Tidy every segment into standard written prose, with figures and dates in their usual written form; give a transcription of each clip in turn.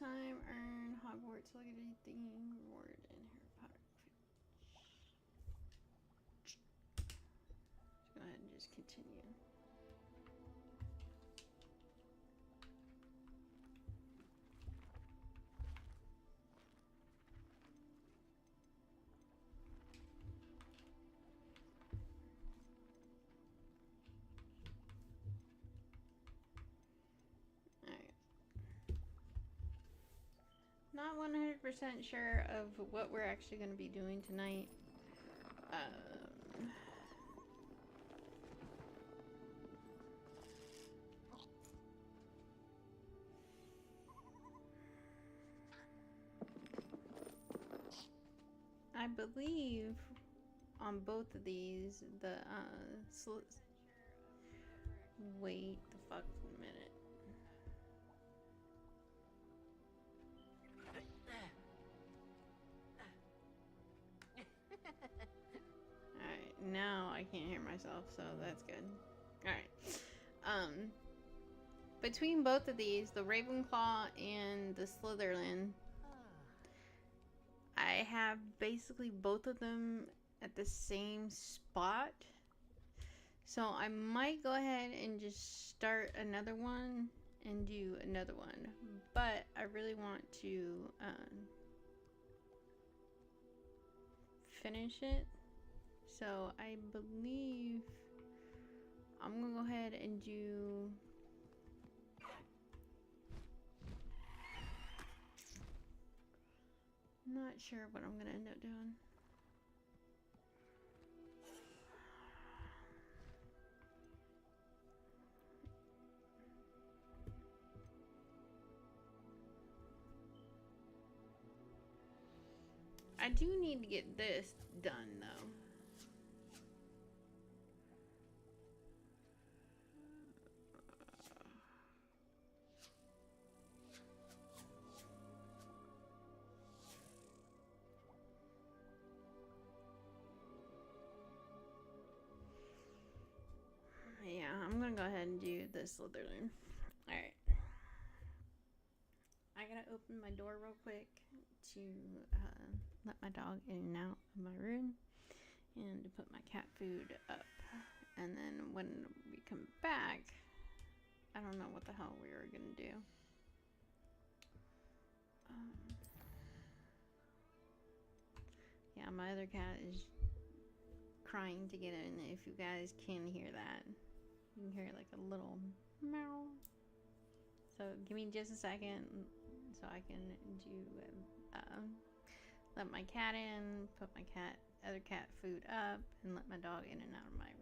time, earn Hogwarts legacy theme reward and Harry Potter. Let's go ahead and just continue. Not 100% sure of what we're actually going to be doing tonight. I believe on both of these, the wait the fuck a minute. Alright, now I can't hear myself, so that's good. Alright. Between both of these, the Ravenclaw and the Slytherin, I have basically both of them at the same spot. So I might go ahead and just start another one and do another one. But I really want to finish it. So I believe I'm going to go ahead and do... Not sure what I'm going to end up doing. I do need to get this done, though. Yeah, I'm gonna go ahead and do this Slytherin. Alright. I gotta open my door real quick to let my dog in and out of my room and to put my cat food up. And then when we come back, I don't know what the hell we were gonna do. Yeah, my other cat is crying to get in. If you guys can hear that, you can hear like a little meow. So give me just a second so I can do let my cat in, put my other cat food up, and let my dog in and out of my room.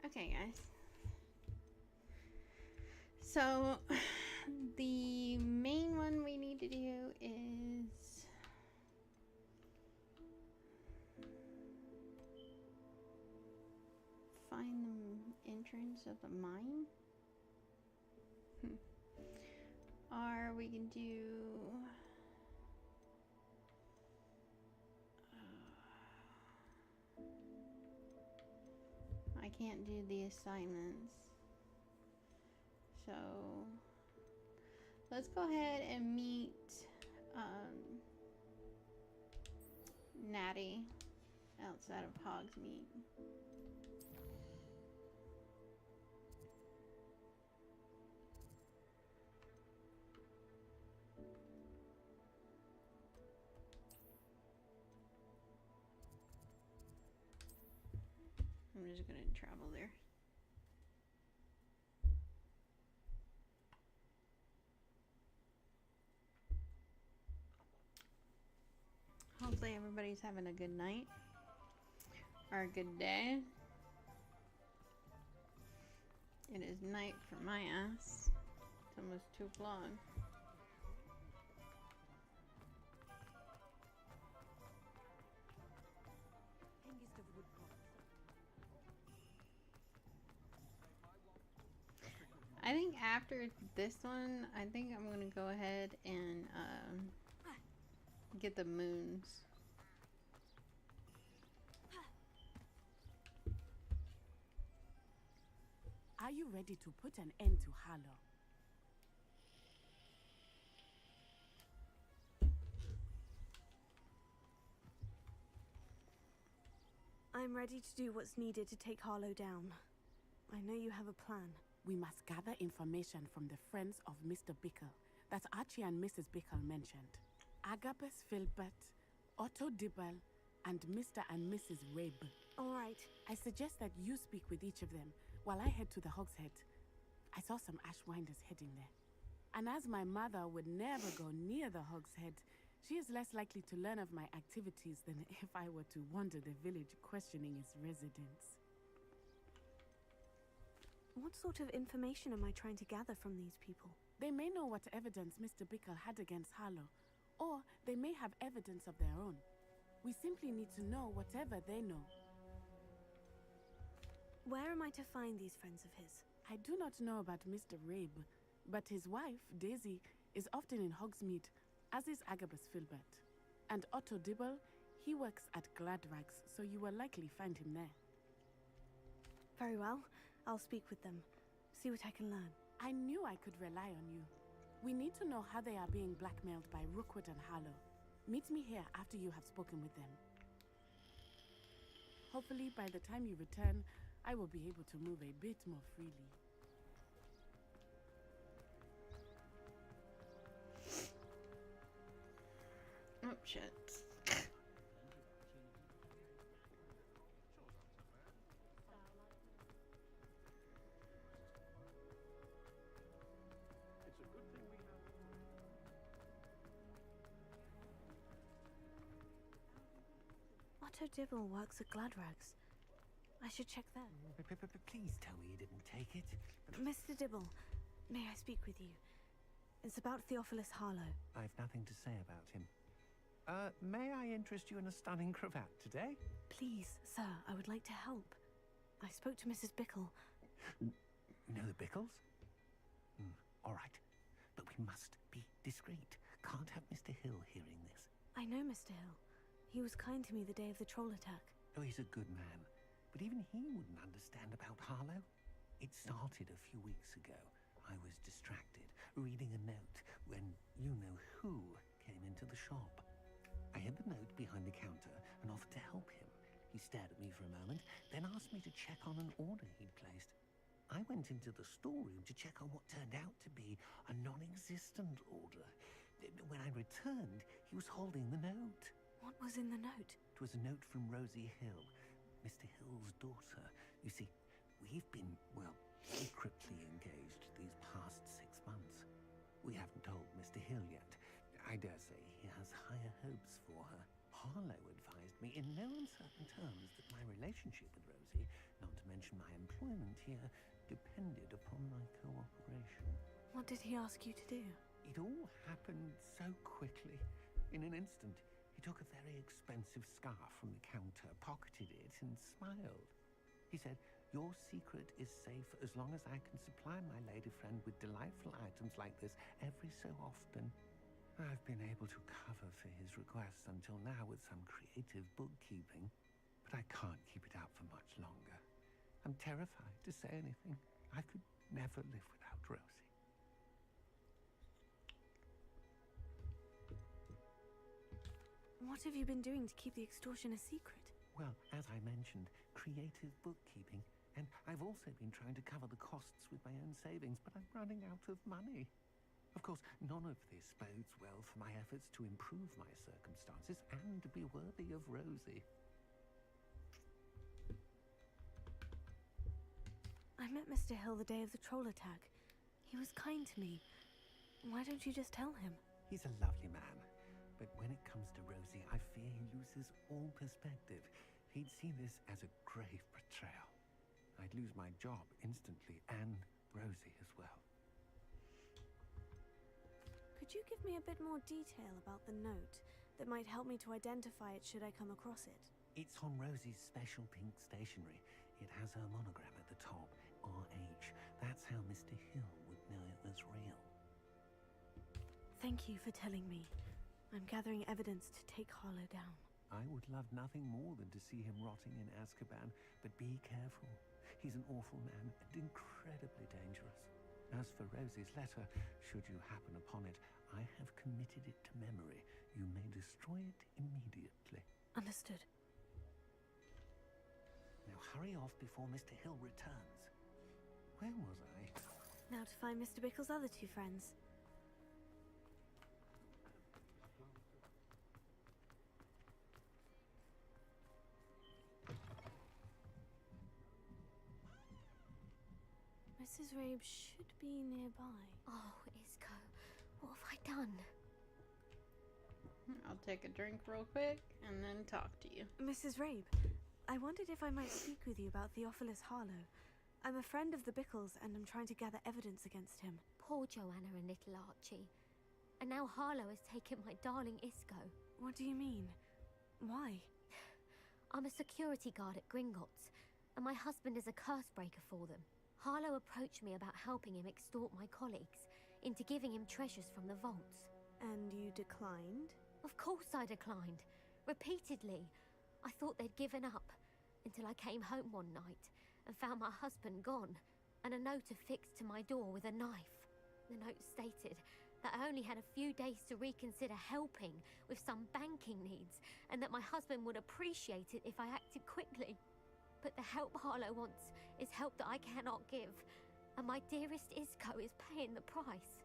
Okay, guys. So, the main one we need to do is entrance of the mine. Or we can do... I can't do the assignments. So let's go ahead and meet Natty outside of Hogsmeade. I'm just gonna travel there. Hopefully everybody's having a good night or a good day. It is night for my ass. It's almost 2 o'clock. I think after this one, I think I'm gonna go ahead and get the moons. Are you ready to put an end to Harlow? I'm ready to do what's needed to take Harlow down. I know you have a plan. We must gather information from the friends of Mr. Bickle that Archie and Mrs. Bickle mentioned. Agabus Filbert, Otto Dibble, and Mr. and Mrs. Rabe. All right. I suggest that you speak with each of them while I head to the Hogshead. I saw some Ashwinders heading there. And as my mother would never go near the Hogshead, she is less likely to learn of my activities than if I were to wander the village questioning its residents. What sort of information am I trying to gather from these people? They may know what evidence Mr. Bickle had against Harlow, or they may have evidence of their own. We simply need to know whatever they know. Where am I to find these friends of his? I do not know about Mr. Rabe, but his wife, Daisy, is often in Hogsmeade, as is Agabus Filbert. And Otto Dibble, he works at Gladrags, so you will likely find him there. Very well. I'll speak with them. See what I can learn. I knew I could rely on you. We need to know how they are being blackmailed by Rookwood and Harlow. Meet me here after you have spoken with them. Hopefully, by the time you return, I will be able to move a bit more freely. Oh, shit. Otto Dibble works at Gladrags. I should check that. Please tell me you didn't take it. Mr. Dibble, may I speak with you? It's about Theophilus Harlow. I've nothing to say about him. May I interest you in a stunning cravat today? Please, sir, I would like to help. I spoke to Mrs. Bickle. You know the Bickles? All right. But we must be discreet. Can't have Mr. Hill hearing this. I know Mr. Hill. He was kind to me the day of the troll attack. Oh, he's a good man. But even he wouldn't understand about Harlow. It started a few weeks ago. I was distracted, reading a note, when you-know-who came into the shop. I hid the note behind the counter and offered to help him. He stared at me for a moment, then asked me to check on an order he'd placed. I went into the storeroom to check on what turned out to be a non-existent order. When I returned, he was holding the note. What was in the note? It was a note from Rosie Hill, Mr. Hill's daughter. You see, we've been, well, secretly engaged these past 6 months. We haven't told Mr. Hill yet. I dare say he has higher hopes for her. Harlow advised me in no uncertain terms that my relationship with Rosie, not to mention my employment here, depended upon my cooperation. What did he ask you to do? It all happened so quickly. In an instant, he took a very expensive scarf from the counter, pocketed it, and smiled. He said, Your secret is safe as long as I can supply my lady friend with delightful items like this every so often. I've been able to cover for his requests until now with some creative bookkeeping, but I can't keep it up for much longer. I'm terrified to say anything. I could never live without Rosie. What have you been doing to keep the extortion a secret? Well, as I mentioned, creative bookkeeping. And I've also been trying to cover the costs with my own savings, but I'm running out of money. Of course, none of this bodes well for my efforts to improve my circumstances and be worthy of Rosie. I met Mr. Hill the day of the troll attack. He was kind to me. Why don't you just tell him? He's a lovely man, but when it comes to Rosie, I fear he loses all perspective. He'd see this as a grave betrayal. I'd lose my job instantly, and Rosie as well. Could you give me a bit more detail about the note that might help me to identify it should I come across it? It's on Rosie's special pink stationery. It has her monogram at the top, RH. That's how Mr. Hill would know it was real. Thank you for telling me. I'm gathering evidence to take Harlow down. I would love nothing more than to see him rotting in Azkaban, but be careful. He's an awful man and incredibly dangerous. As for Rosie's letter, should you happen upon it, I have committed it to memory. You may destroy it immediately. Understood. Now hurry off before Mr. Hill returns. Where was I? Now to find Mr. Bickle's other two friends. Mrs. Rabe should be nearby. Oh, Isco, what have I done? I'll take a drink real quick and then talk to you. Mrs. Rabe, I wondered if I might speak with you about Theophilus Harlow. I'm a friend of the Bickles and I'm trying to gather evidence against him. Poor Joanna and little Archie. And now Harlow has taken my darling Isco. What do you mean? Why? I'm a security guard at Gringotts, and my husband is a curse breaker for them. Harlow approached me about helping him extort my colleagues into giving him treasures from the vaults. And you declined? Of course I declined. Repeatedly. I thought they'd given up, until I came home one night and found my husband gone, and a note affixed to my door with a knife. The note stated that I only had a few days to reconsider helping with some banking needs, and that my husband would appreciate it if I acted quickly. But the help Harlow wants is help that I cannot give, and my dearest Isco is paying the price.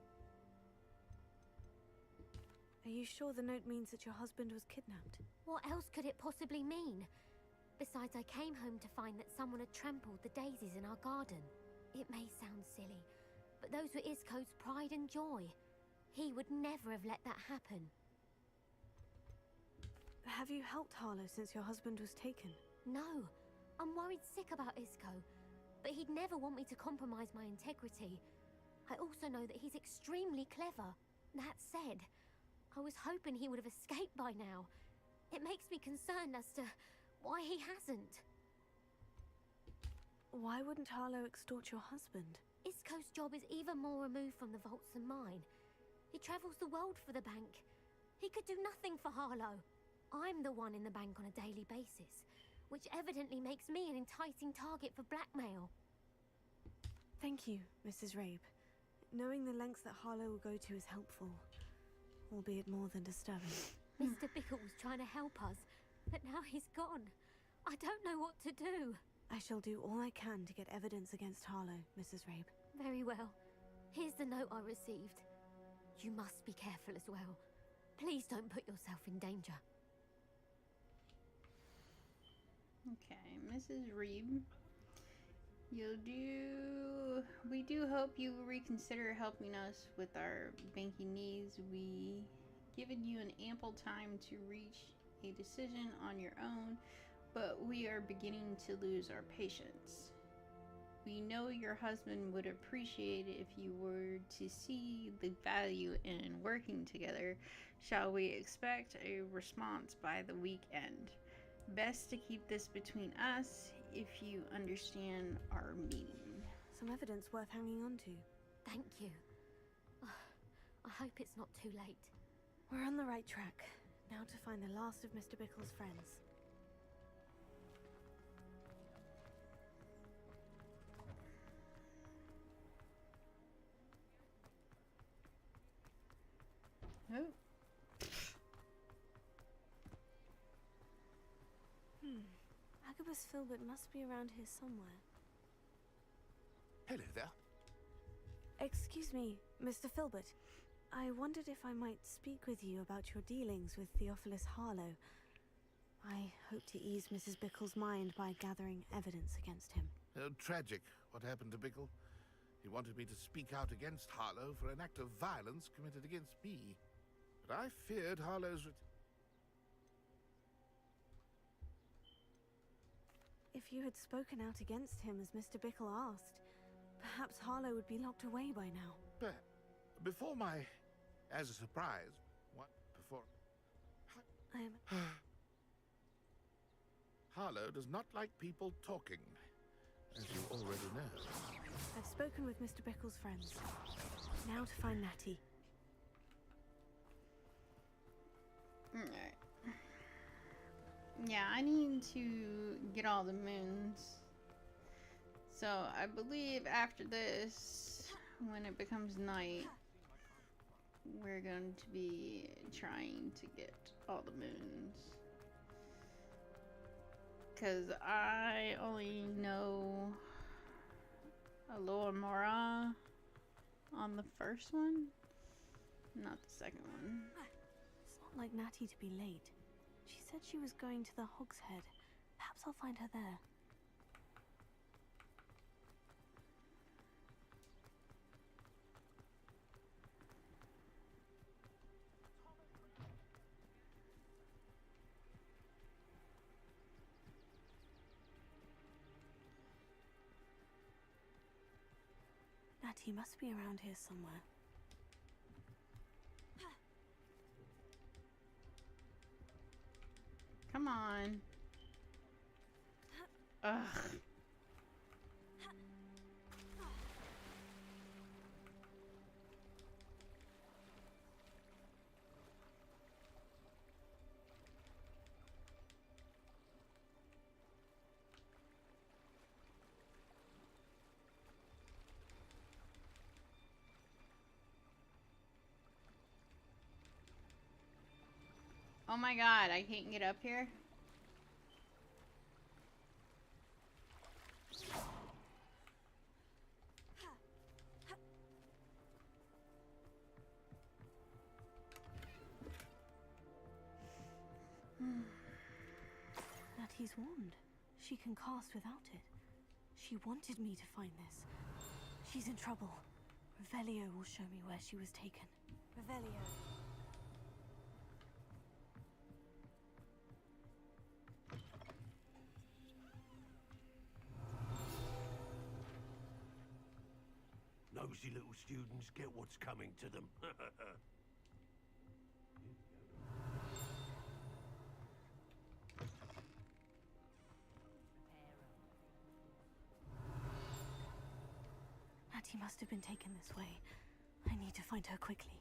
Are you sure the note means that your husband was kidnapped? What else could it possibly mean? Besides, I came home to find that someone had trampled the daisies in our garden. It may sound silly, but those were Isco's pride and joy. He would never have let that happen. Have you helped Harlow since your husband was taken? No. I'm worried sick about Isco, but he'd never want me to compromise my integrity. I also know that he's extremely clever. That said, I was hoping he would have escaped by now. It makes me concerned as to why he hasn't. Why wouldn't Harlow extort your husband? Isco's job is even more removed from the vaults than mine. He travels the world for the bank. He could do nothing for Harlow. I'm the one in the bank on a daily basis, which evidently makes me an enticing target for blackmail. Thank you, Mrs. Rabe. Knowing the lengths that Harlow will go to is helpful, albeit more than disturbing. Mr. Bickle was trying to help us, but now he's gone. I don't know what to do. I shall do all I can to get evidence against Harlow, Mrs. Rabe. Very well. Here's the note I received. You must be careful as well. Please don't put yourself in danger. Okay, Mrs. Reeb, we do hope you reconsider helping us with our banking needs. We given you an ample time to reach a decision on your own, but we are beginning to lose our patience. We know your husband would appreciate it if you were to see the value in working together. Shall we expect a response by the weekend? Best to keep this between us. if you understand our meaning. Some evidence worth hanging on to. Thank you. I hope it's not too late. We're on the right track. Now to find the last of Mr. Bickle's friends. Oh. Agabus Filbert must be around here somewhere. Hello there. Excuse me, Mr. Filbert. I wondered if I might speak with you about your dealings with Theophilus Harlow. I hope to ease Mrs. Bickle's mind by gathering evidence against him. Tragic, what happened to Bickle. He wanted me to speak out against Harlow for an act of violence committed against me. But I feared Harlow's... If you had spoken out against him as Mr. Bickle asked, perhaps Harlow would be locked away by now. But before my... As a surprise... What? Before... I am... Harlow does not like people talking, as you already know. I've spoken with Mr. Bickle's friends. Now to find Natty. Alright. Yeah, I need to get all the moons. So I believe after this, when it becomes night, we're going to be trying to get all the moons. Because I only know Alora Mora on the first one, not the second one. It's not like Natty to be late. She said she was going to the Hog's Head. Perhaps I'll find her there. Natty must be around here somewhere. Come on. Ugh. Oh my god, I can't get up here? Natty's wand. She can cast without it. She wanted me to find this. She's in trouble. Revelio will show me where she was taken. Revelio. Nosy little students get what's coming to them. Natty must have been taken this way. I need to find her quickly.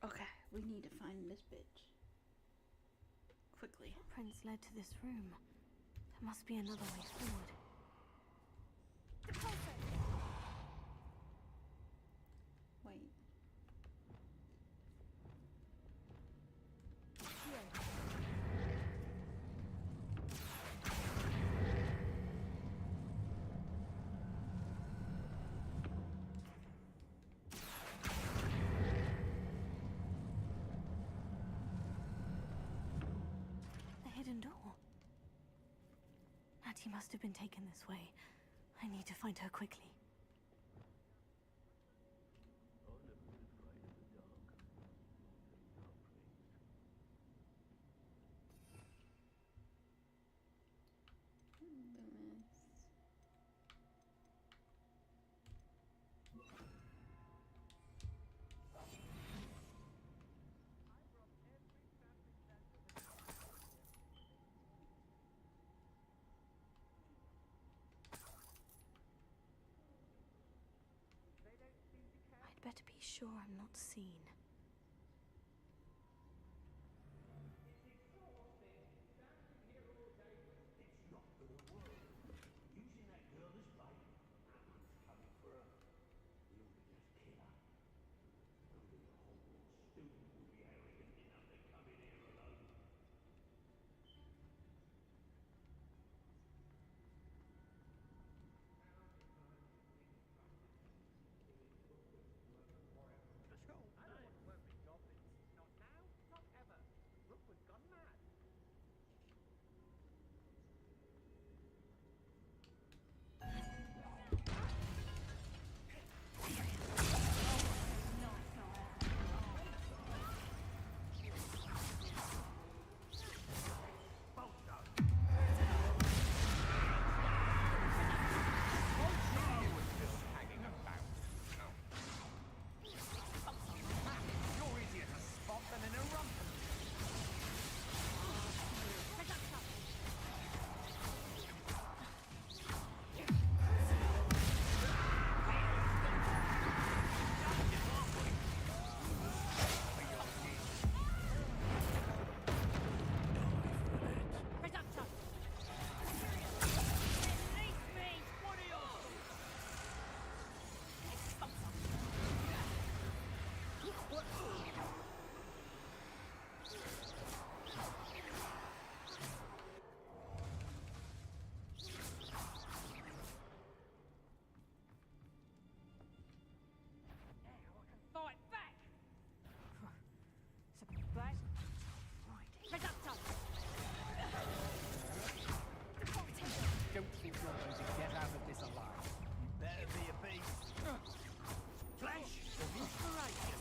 Okay, we need to find this bitch. Quickly. Prince led to this room. There must be another way forward. Wait. The hidden door. Natty must have been taken this way. I need to find her quickly. I'd better be sure I'm not seen. Don't think you're going to get out of this alive. You better be a beast. Flash of inspiration.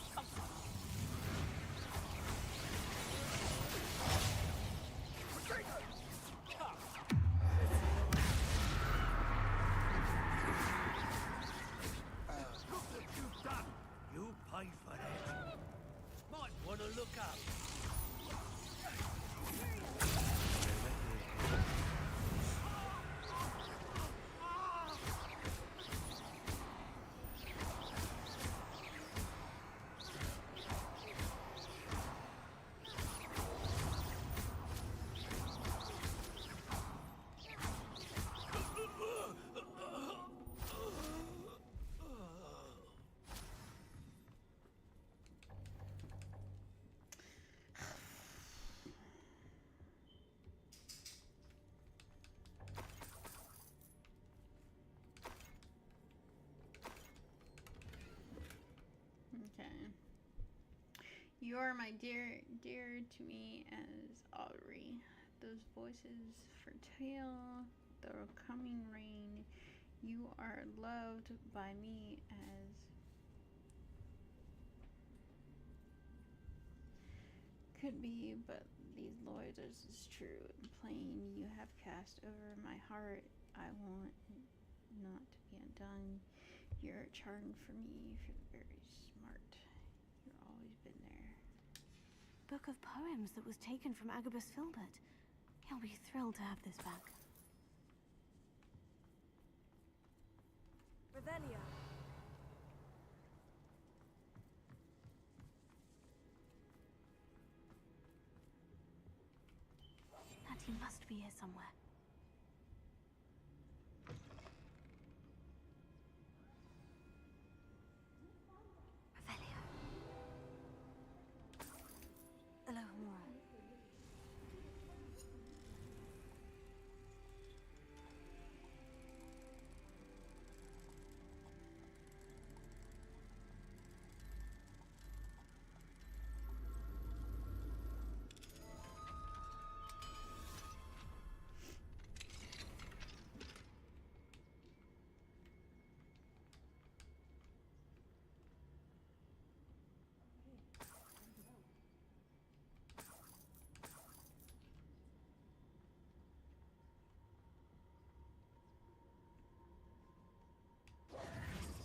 Look what you've done. You pay for that. Might want to look up. Okay. You are my dear to me as Audrey. Those voices foretell the coming rain. You are loved by me as could be, but these loyalties is true and plain. You have cast over my heart. I want not to be undone. You're a charm for me. You're very smart. You've always been there. Book of poems that was taken from Agabus Filbert. He'll be thrilled to have this back. Revelia. That he must be here somewhere. Revelia. Alohomora.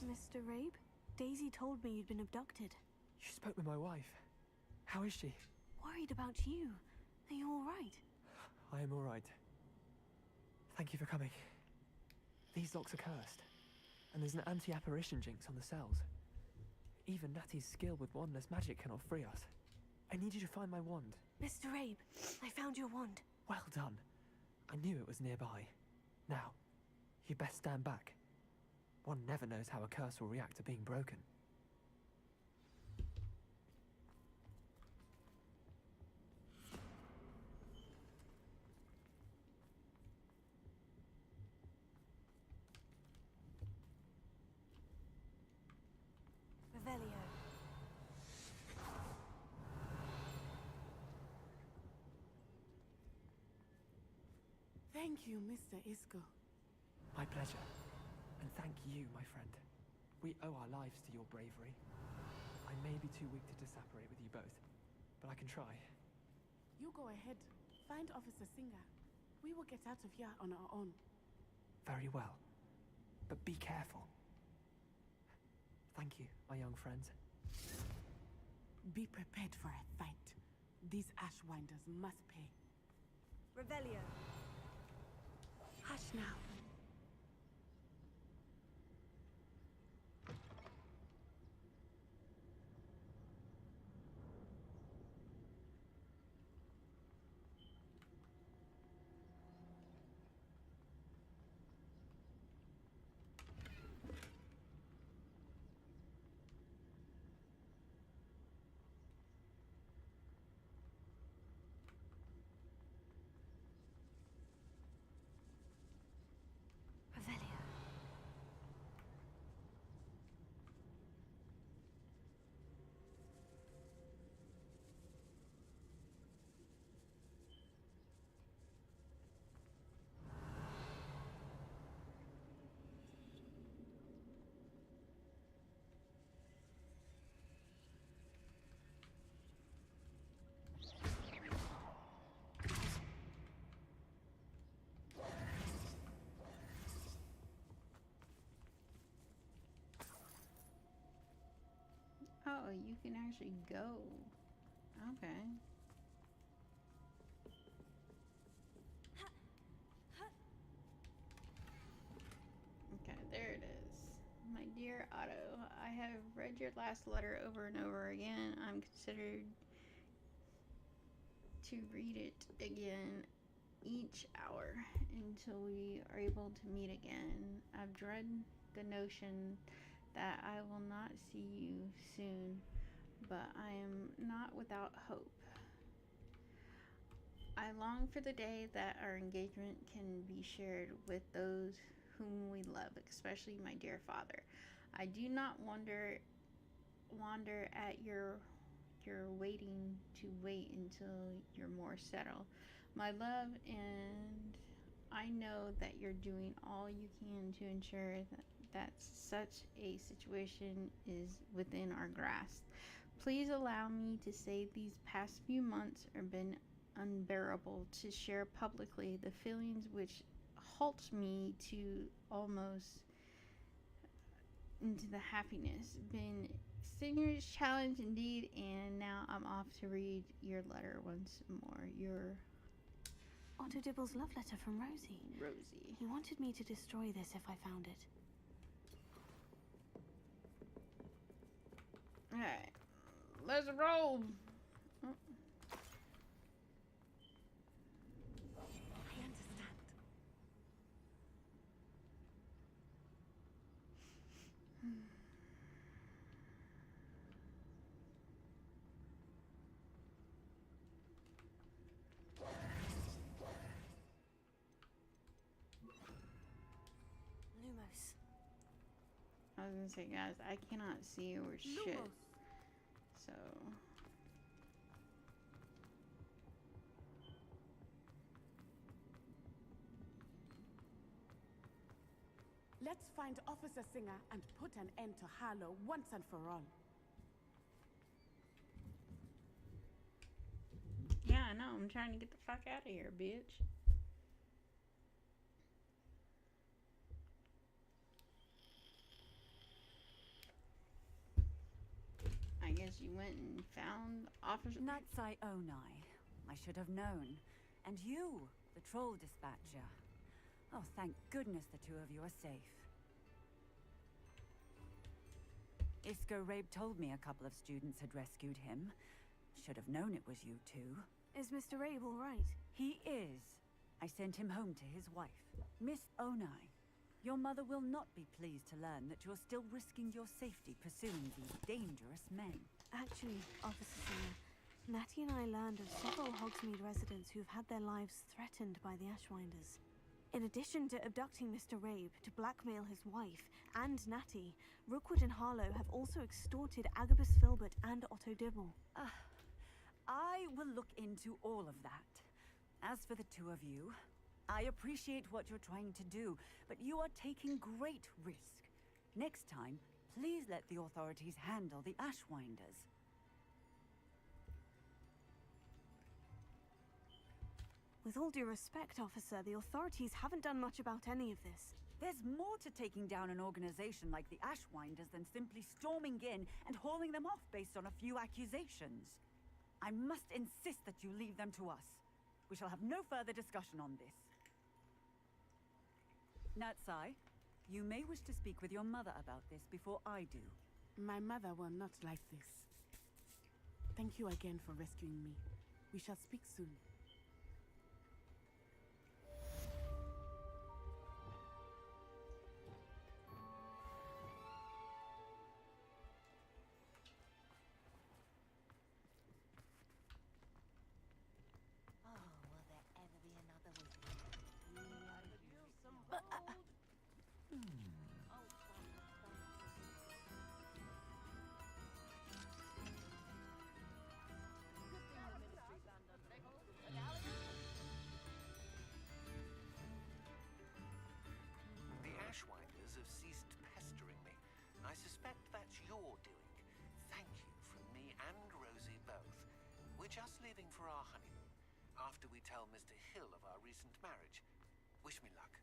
Mr. Rabe? Daisy told me you'd been abducted. You spoke with my wife. How is she? Worried about you. Are you all right? I am all right. Thank you for coming. These locks are cursed, and there's an anti-apparition jinx on the cells. Even Natty's skill with wandless magic cannot free us. I need you to find my wand. Mr. Abe, I found your wand. Well done. I knew it was nearby. Now, you best stand back. One never knows how a curse will react to being broken. Revelio. Thank you, Mr. Isco. My pleasure. And thank you, my friend. We owe our lives to your bravery. I may be too weak to disapparate with you both, but I can try. You go ahead. Find Officer Singer. We will get out of here on our own. Very well. But be careful. Thank you, my young friend. Be prepared for a fight. These Ashwinders must pay. Revelio. Hush now. Revelio. Oh, you can actually go. Okay. Okay, there it is. My dear Otto, I have read your last letter over and over again. I'm considered to read it again each hour until we are able to meet again. I've dread the notion that I will not see you soon, but I am not without hope. I long for the day that our engagement can be shared with those whom we love, especially my dear father. I do not wander at your waiting to wait until you're more settled. My love, and I know that you're doing all you can to ensure that such a situation is within our grasp. Please allow me to say these past few months have been unbearable to share publicly the feelings which halt me to almost into the happiness. Been strenuous challenge indeed, and now I'm off to read your letter once more. Your Otto Dibble's love letter from Rosie. Rosie. He wanted me to destroy this if I found it. Alright, let's roll. I understand. Lumos. I was gonna say, guys, I cannot see or shit. Lumos. So, Let's find Officer Singer and put an end to Harlow once and for all. yeah, I know. I'm trying to get the fuck out of here, bitch. I guess you went and found Officer. Natsai Onai. I should have known. And you, the troll dispatcher. Oh, thank goodness the two of you are safe. Isco Rabe told me a couple of students had rescued him. Should have known it was you two. Is Mr. Rabe all right? He is. I sent him home to his wife. Miss Onai, your mother will not be pleased to learn that you're still risking your safety pursuing these dangerous men. Actually, Officer Singer, Natty and I learned of several Hogsmeade residents who've had their lives threatened by the Ashwinders. In addition to abducting Mr. Rabe to blackmail his wife and Natty, Rookwood and Harlow have also extorted Agabus Filbert and Otto Dibble. I will look into all of that. As for the two of you, I appreciate what you're trying to do, but you are taking great risk. Next time, please let the authorities handle the Ashwinders. With all due respect, officer, the authorities haven't done much about any of this. There's more to taking down an organization like the Ashwinders than simply storming in and hauling them off based on a few accusations. I must insist that you leave them to us. We shall have no further discussion on this. Natsai, you may wish to speak with your mother about this before I do. My mother will not like this. Thank you again for rescuing me. We shall speak soon. Ashwinders have ceased pestering me. I suspect that's your doing. Thank you from me and Rosie both. We're just leaving for our honeymoon, after we tell Mr. Hill of our recent marriage. Wish me luck.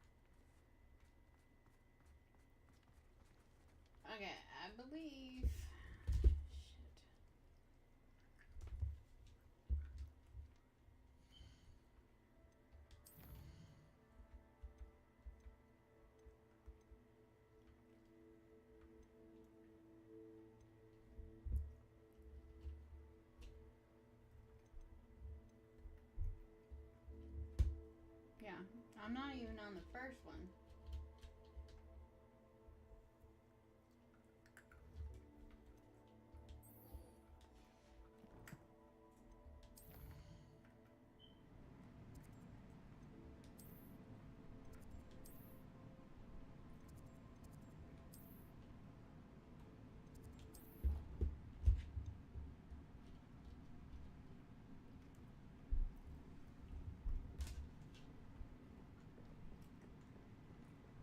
Okay, I believe... Shit. Yeah, I'm not even on the first one.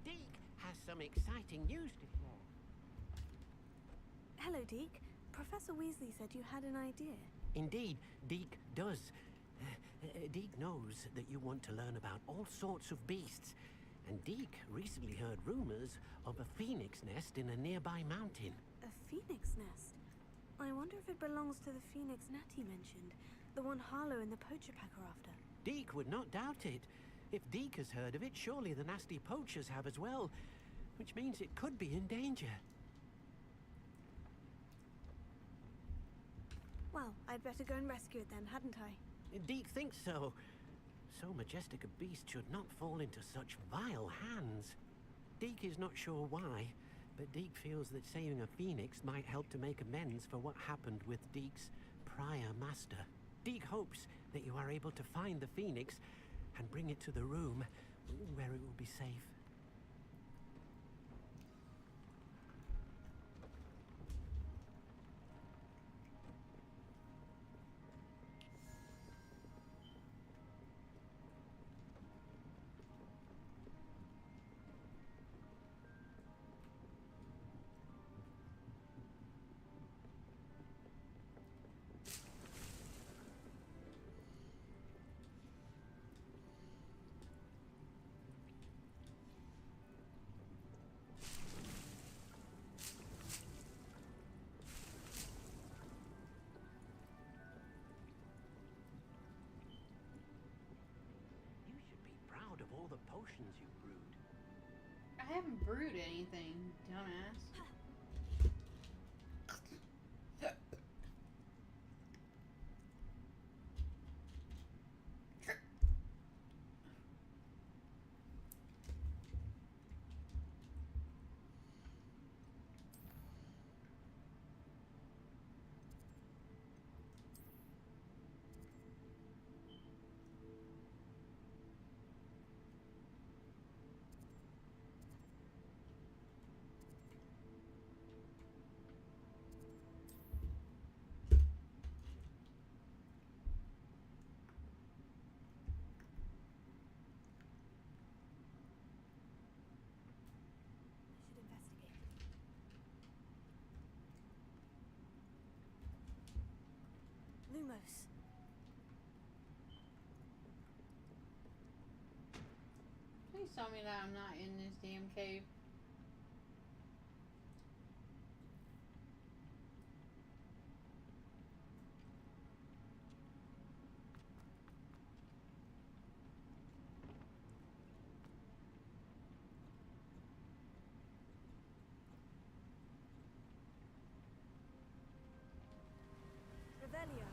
Deke has some exciting news to share. Hello, Deke. Professor Weasley said you had an idea. Indeed, Deke does. Deke knows that you want to learn about all sorts of beasts, and Deke recently heard rumors of a phoenix nest in a nearby mountain. A phoenix nest? I wonder if it belongs to the phoenix Natty mentioned, the one Harlow and the poacher pack are after. Deke would not doubt it. If Deke has heard of it, surely the nasty poachers have as well, which means it could be in danger. Well, I'd better go and rescue it then, hadn't I? Deke thinks so. So majestic a beast should not fall into such vile hands. Deke is not sure why, but Deke feels that saving a phoenix might help to make amends for what happened with Deke's prior master. Deke hopes that you are able to find the phoenix and bring it to the room where it will be safe. All the potions you brewed. I haven't brewed anything, dumbass. Lumos. Please tell me that I'm not in this damn cave. Revelio.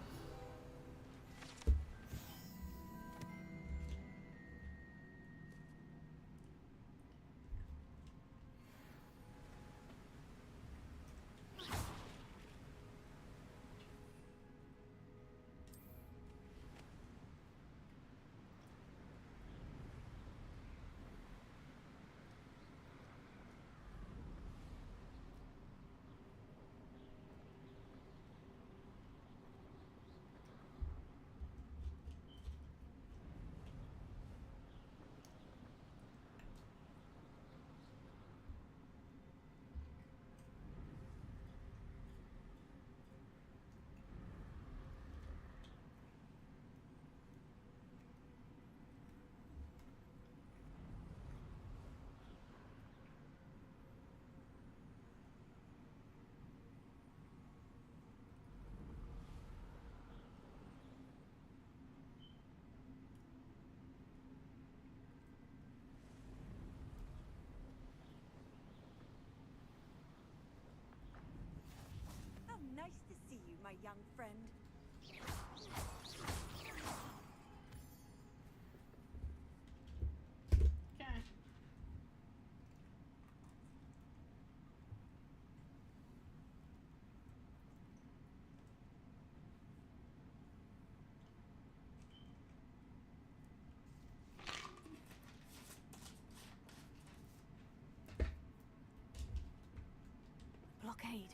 Oh, nice to see you, my young friend. Okay. Blockade.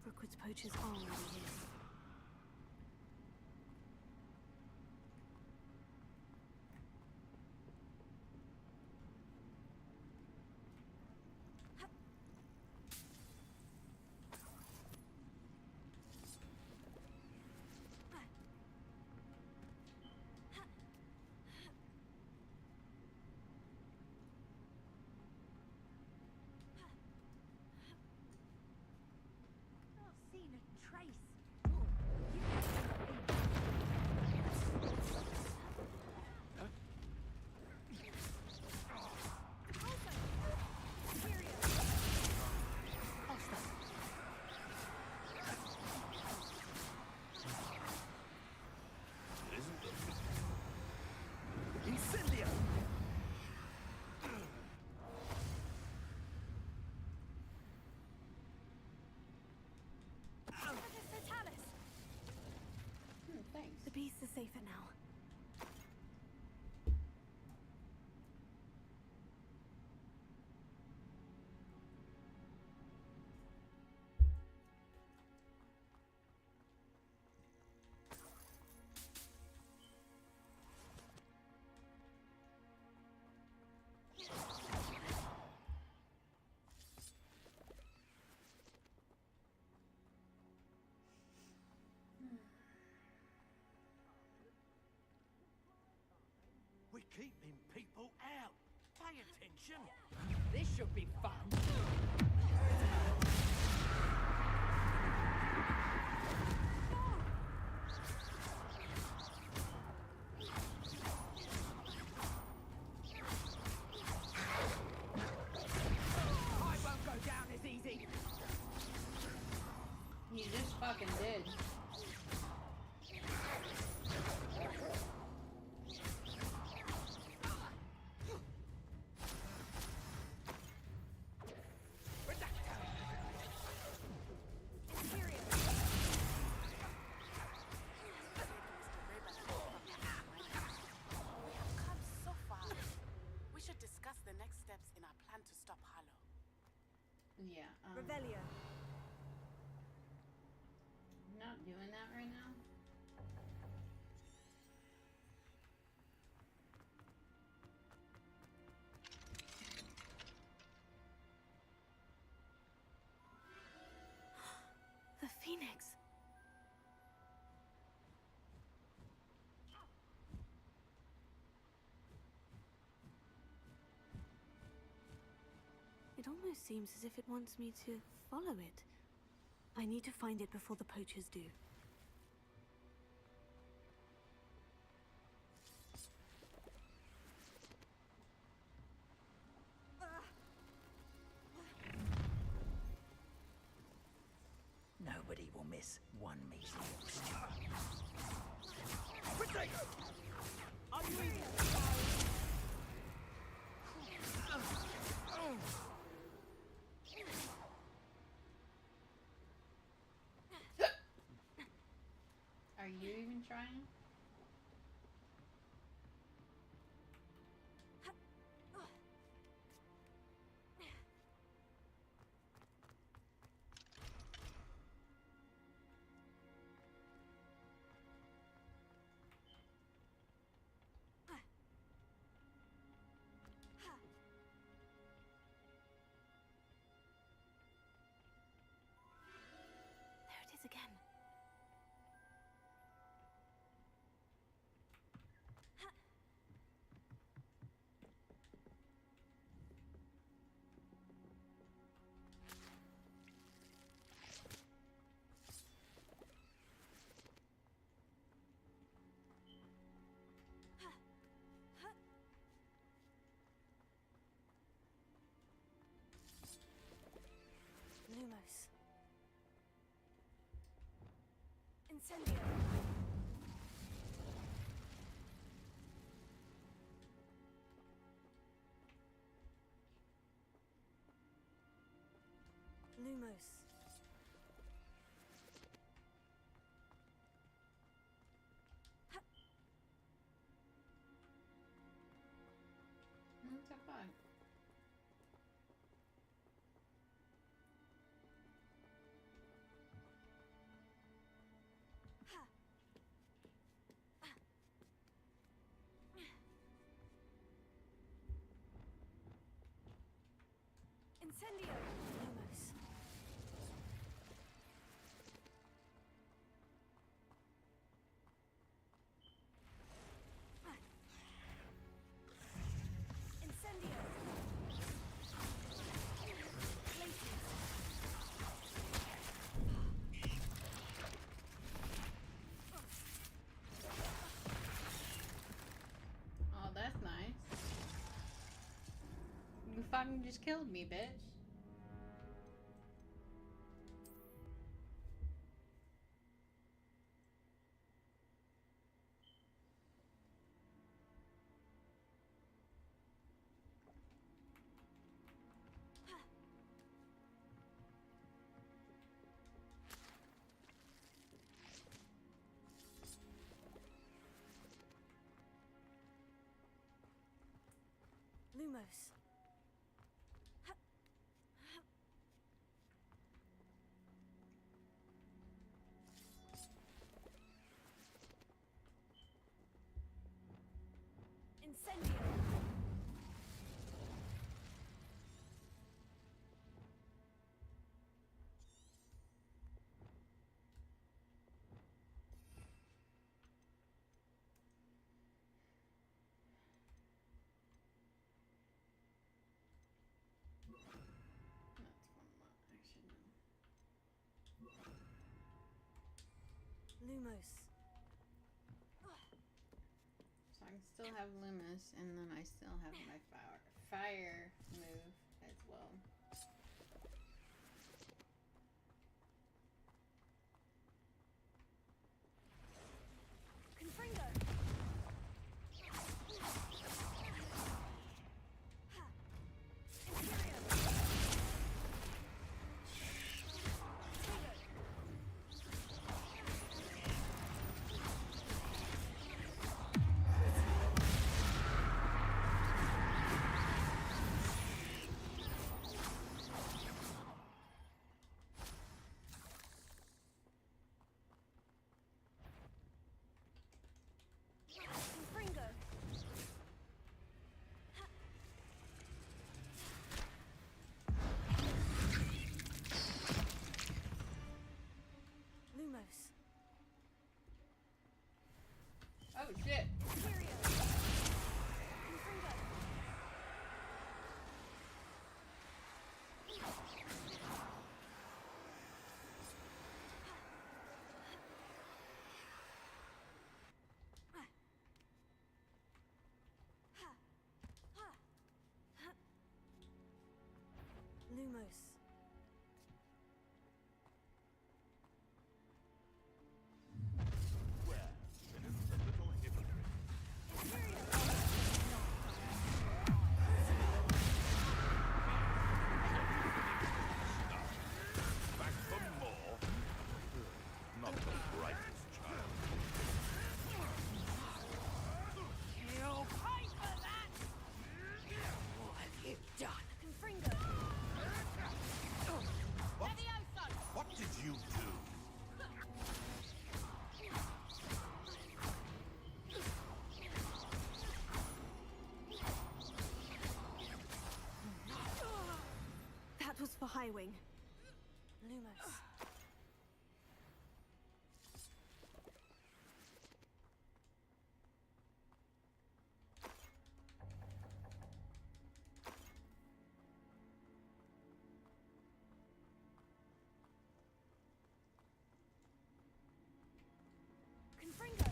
Brookwood's poachers are already here. Not seen a trace. Incendio! Thanks. The beasts are safer now. We're keeping people out. Pay attention. This should be fun. I won't go down as easy. You just fucking did. Come so far. We should discuss the next steps in our plan to stop Harlow. Yeah. Revelio. I'm not doing that right now. The Phoenix. It almost seems as if it wants me to follow it. I need to find it before the poachers do. Nobody will miss one measly stew. Potato! Are you eating? Are you even trying? There it is again. Lumos. Incendio. Lumos. What the fuck? Incendio. Lumos. Incendio. Places. Oh, that's nice. You fucking just killed me, bitch. Lumos. Incendio. That's one more I should know. Lumos. So I can still have Lumos, and then I still have my fire move as well. Confringo. Oh shit! my wing. Lumos. Confringo.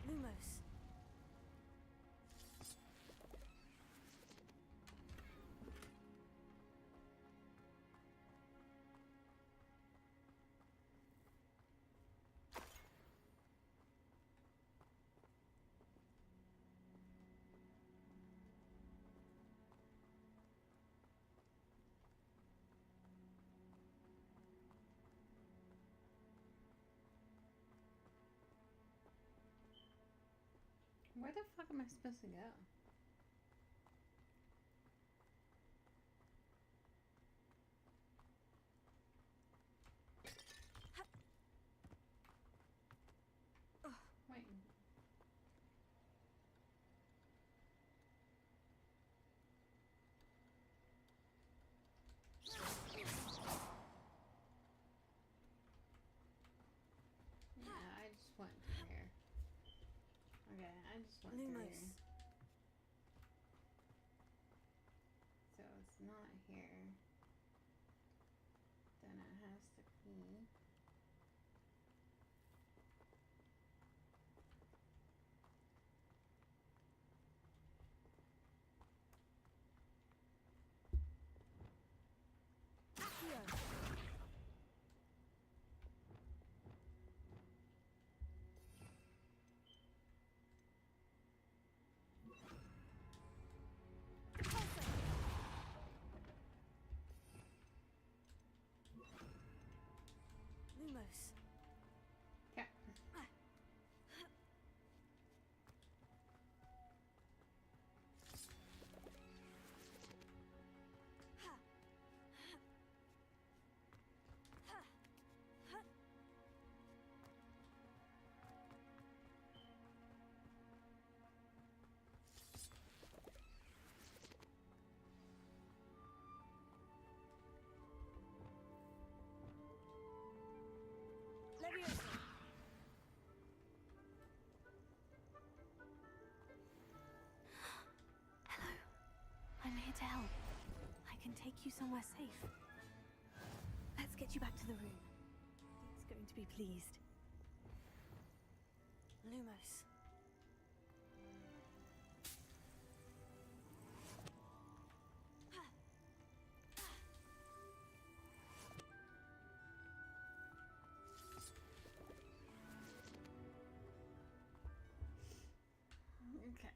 Lumos. Where the fuck am I supposed to go? Wait. Yeah, I just went through here. Okay, I just went through Lumos. here. So it's not here. Then it has to be. Accio. Lumos. Okay. Leviosa. Hello. I'm here to help. I can take you somewhere safe. Let's get you back to the room. He's going to be pleased. Lumos. Okay.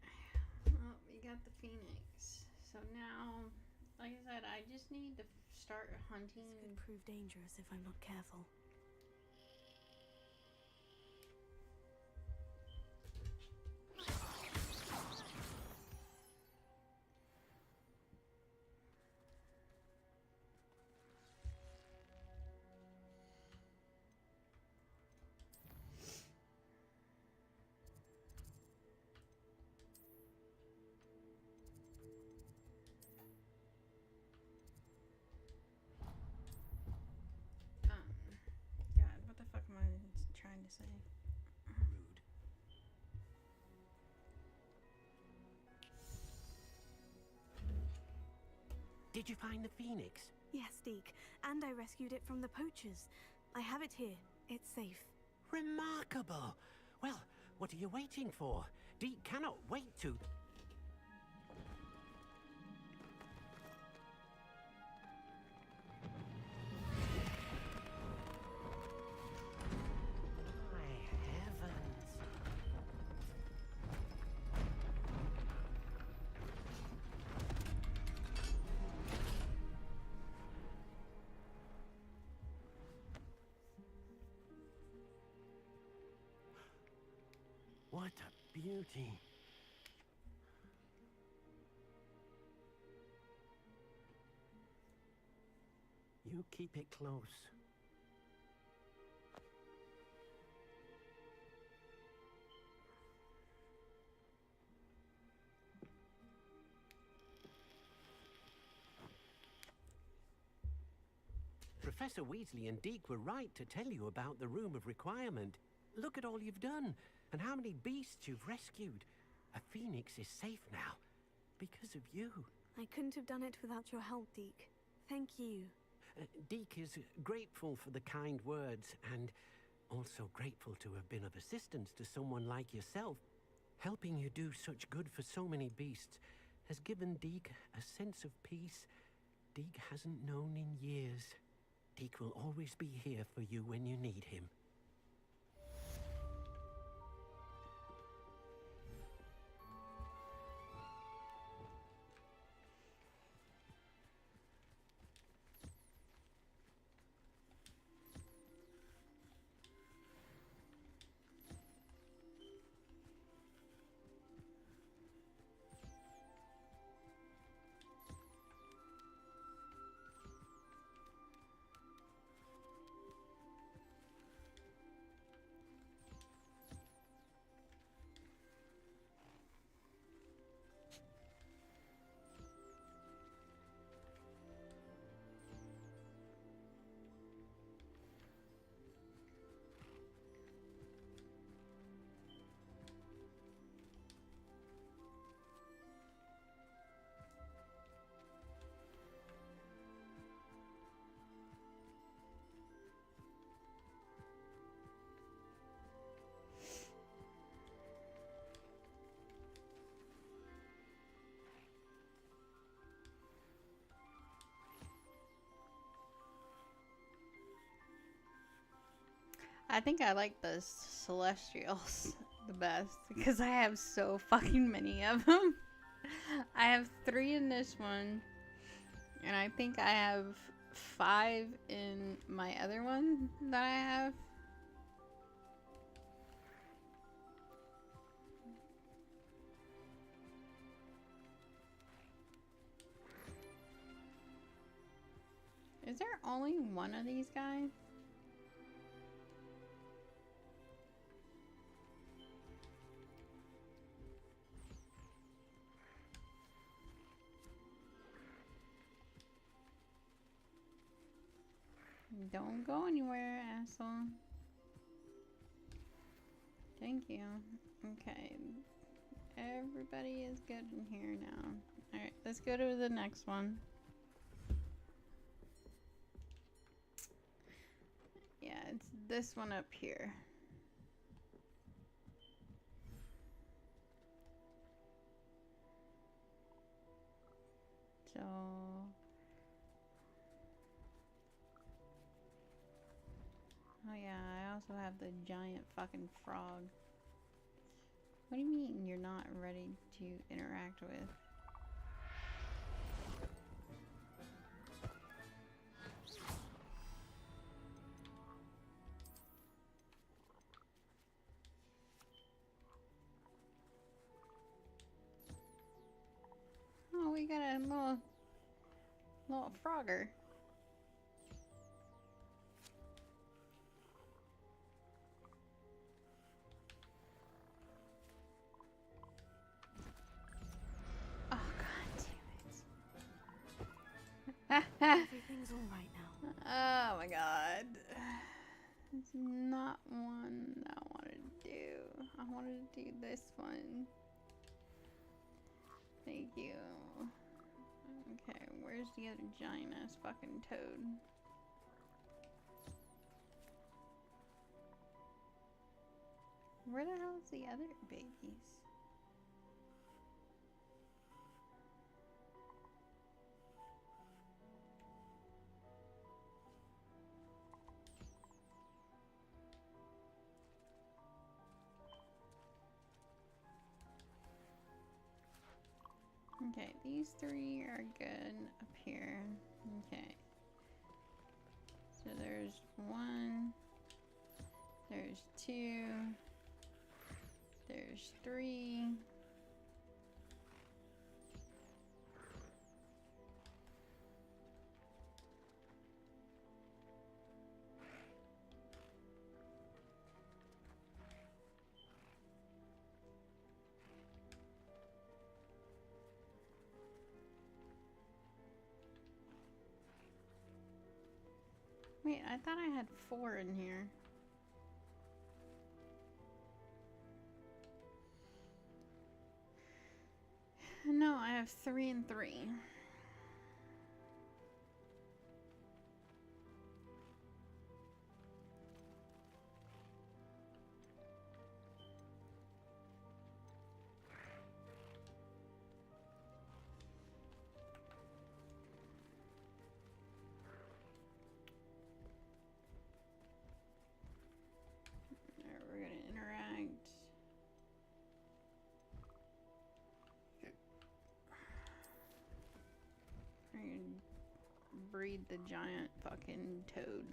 Well, we got the phoenix. So now, like I said, I just need to start hunting. This could prove dangerous if I'm not careful. God, what the fuck am I trying to say? Rude. Did you find the phoenix? Yes, Deke. And I rescued it from the poachers. I have it here. It's safe. Remarkable! Well, what are you waiting for? Deke cannot wait to... My heavens! What a beauty! You keep it close. Professor Weasley and Deke were right to tell you about the Room of Requirement. Look at all you've done, and how many beasts you've rescued. A phoenix is safe now, because of you. I couldn't have done it without your help, Deke. Thank you. Deke is grateful for the kind words, and also grateful to have been of assistance to someone like yourself. Helping you do such good for so many beasts has given Deke a sense of peace Deke hasn't known in years. Deke will always be here for you when you need him. I think I like the Celestials the best because I have so fucking many of them. I have 3 in this one, and I think I have 5 in my other one that I have. Is there only one of these guys? Don't go anywhere, asshole. Thank you. Okay. Everybody is good in here now. Alright, let's go to the next one. Yeah, it's this one up here. So... oh yeah, I also have the giant fucking frog. What do you mean you're not ready to interact with? Oh, we got a little frogger. Everything's all right now. Oh my god. It's not one that I wanted to do. I wanted to do this one. Thank you. Okay, where's the other giant ass fucking toad? Where the hell is the other babies? Okay, these 3 are good up here. Okay. So there's 1, there's 2, there's 3. I thought I had 4 in here. No, I have 3 and 3. Alright, we're gonna interact. We're gonna breed the giant fucking toad.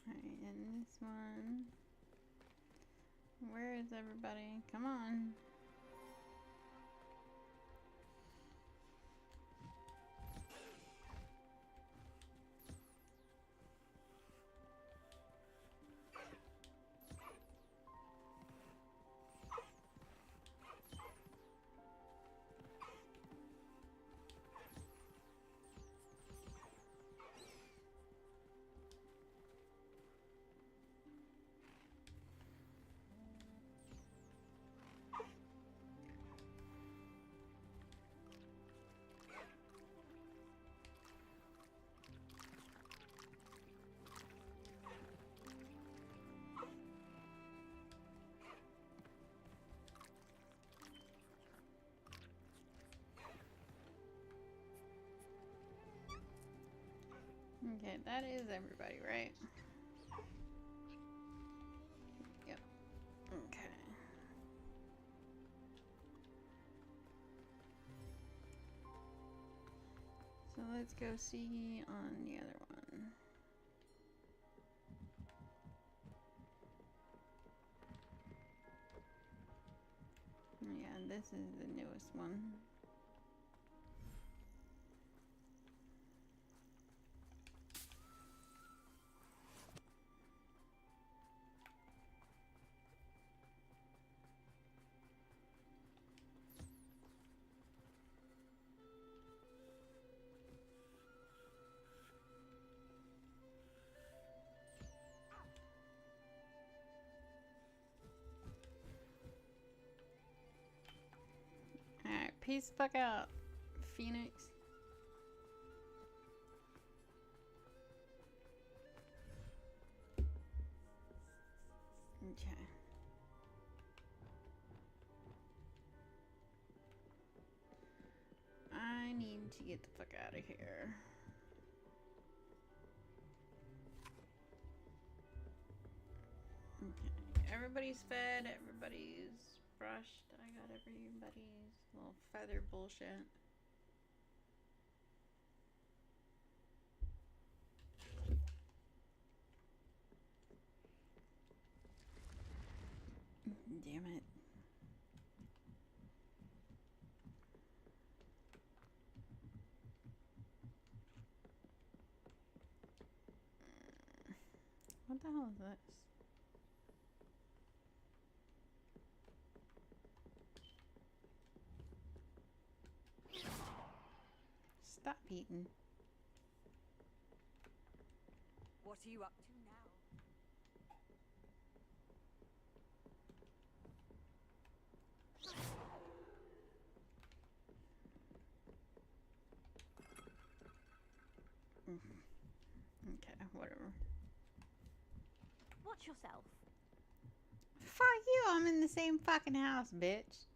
Alright, and this one. Where is everybody? Come on. Okay, that is everybody, right? Yep. Okay. So let's go see on the other one. Yeah, this is the newest one. Alright, peace the fuck out, Phoenix. Okay. I need to get the fuck out of here. Okay. Everybody's fed, everybody's brushed. I got everybody's little feather bullshit. Damn it. What the hell is this? Stop eating. What are you up to now? Okay, whatever. Watch yourself. Fuck you, I'm in the same fucking house, bitch.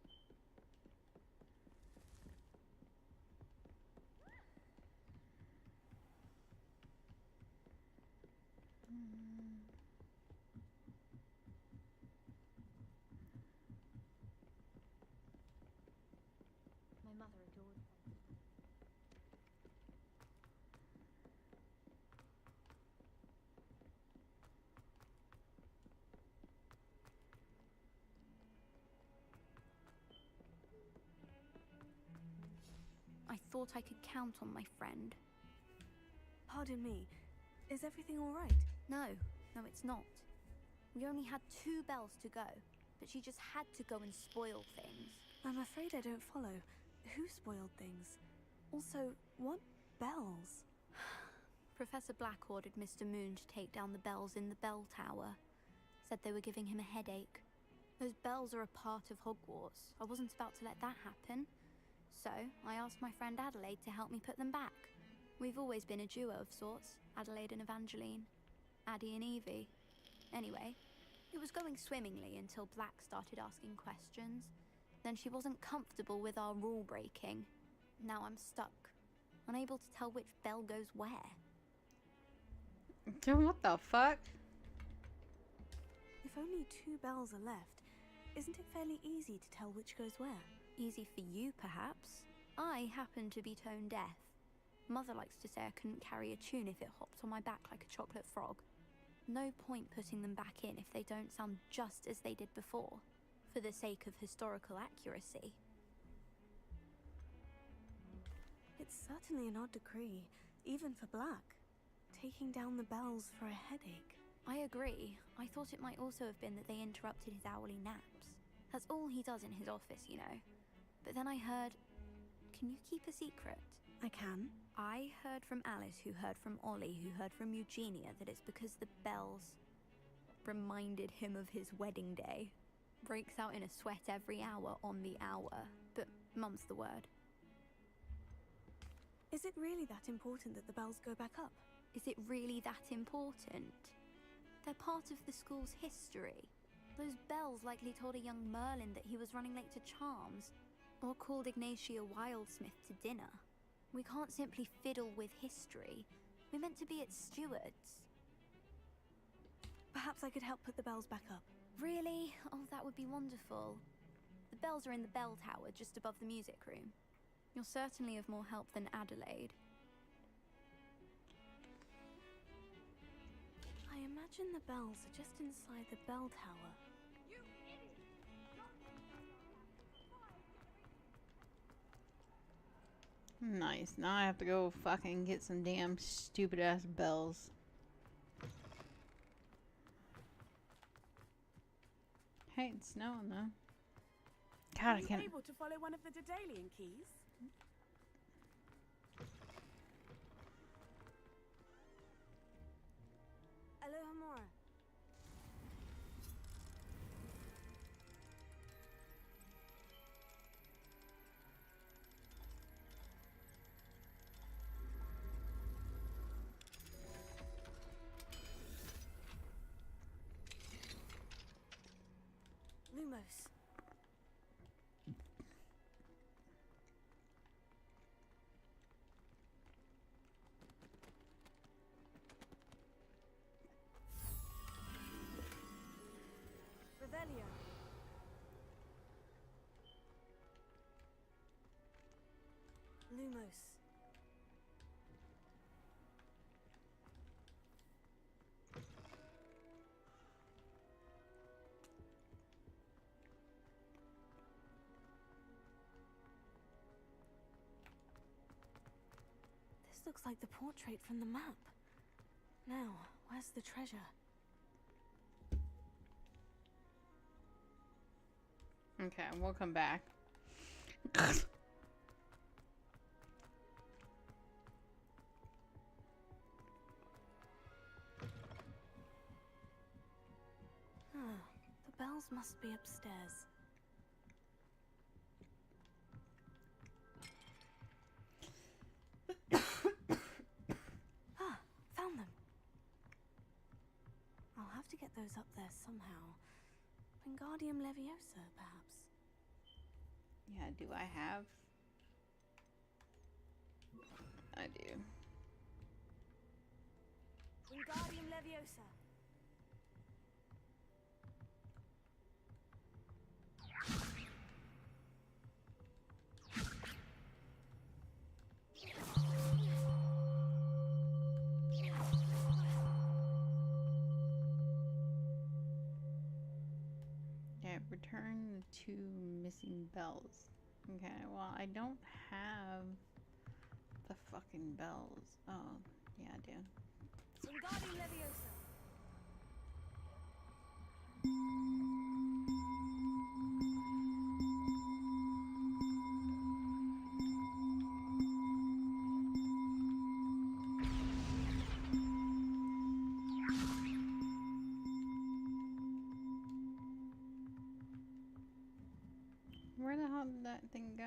My mother adored them. I thought I could count on my friend. Pardon me. Is everything all right? No, it's not. We only had 2 bells to go, but she just had to go and spoil things. I'm afraid I don't follow. Who spoiled things? Also, what bells? Professor Black ordered Mr. Moon to take down the bells in the bell tower. Said they were giving him a headache. Those bells are a part of Hogwarts. I wasn't about to let that happen. So, I asked my friend Adelaide to help me put them back. We've always been a duo of sorts, Adelaide and Evangeline. Addie and Evie. Anyway, it was going swimmingly until Black started asking questions. Then she wasn't comfortable with our rule breaking. Now I'm stuck, unable to tell which bell goes where. What the fuck? If only 2 bells are left, isn't it fairly easy to tell which goes where? Easy for you, perhaps. I happen to be tone deaf. Mother likes to say I couldn't carry a tune if it hopped on my back like a chocolate frog. No point putting them back in if they don't sound just as they did before, for the sake of historical accuracy. It's certainly an odd decree, even for Black. Taking down the bells for a headache. I agree. I thought it might also have been that they interrupted his hourly naps. That's all he does in his office, you know. But then I heard... Can you keep a secret? I can. I heard from Alice, who heard from Ollie, who heard from Eugenia, that it's because the bells reminded him of his wedding day. Breaks out in a sweat every hour on the hour, but mum's the word. Is it really that important that the bells go back up? Is it really that important? They're part of the school's history. Those bells likely told a young Merlin that he was running late to Charms, or called Ignatia Wildsmith to dinner. We can't simply fiddle with history. We're meant to be its stewards. Perhaps I could help put the bells back up. Really? Oh, that would be wonderful. The bells are in the bell tower, just above the music room. You're certainly of more help than Adelaide. I imagine the bells are just inside the bell tower. Nice. Now I have to go fucking get some damn stupid ass bells. Hey, it's snowing though. God, Are I you can't. able to follow one of the Daedalian keys? Alohomora. Lumos. Revelio. Lumos. This looks like the portrait from the map. Now, where's the treasure? Okay, we'll come back. The bells must be upstairs. Found them. I'll have to get those up there somehow. Wingardium Leviosa, perhaps. Yeah, do I have? I do. Wingardium Leviosa. Yeah, return the 2 missing bells. Okay, well, I don't have the fucking bells. Oh, yeah, I do. Wingardium Leviosa. Where the hell did that thing go?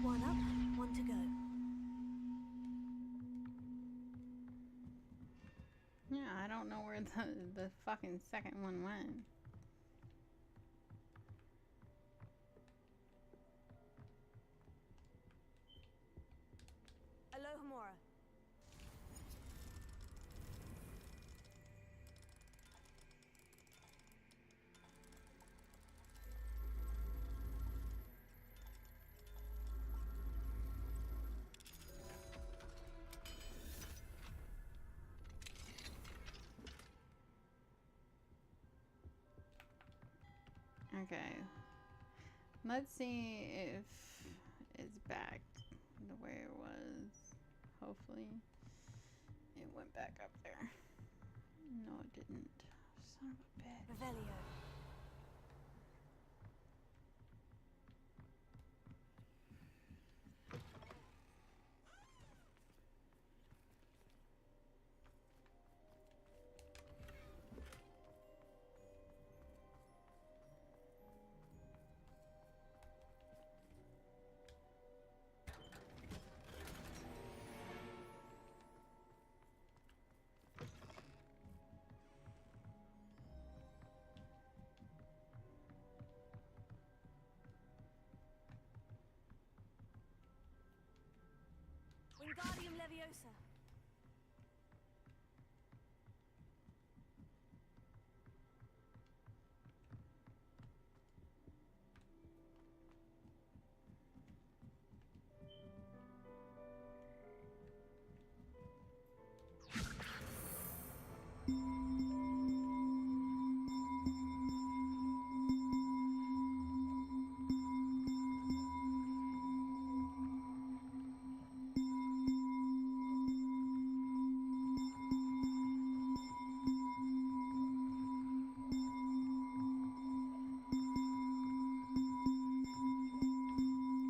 One up, one to go. Yeah, I don't know where the fucking second one went. Alohomora. Okay. Let's see if it's back the way it was. Hopefully it went back up there. No, it didn't. Son of a bitch. Revelio. Wingardium Leviosa.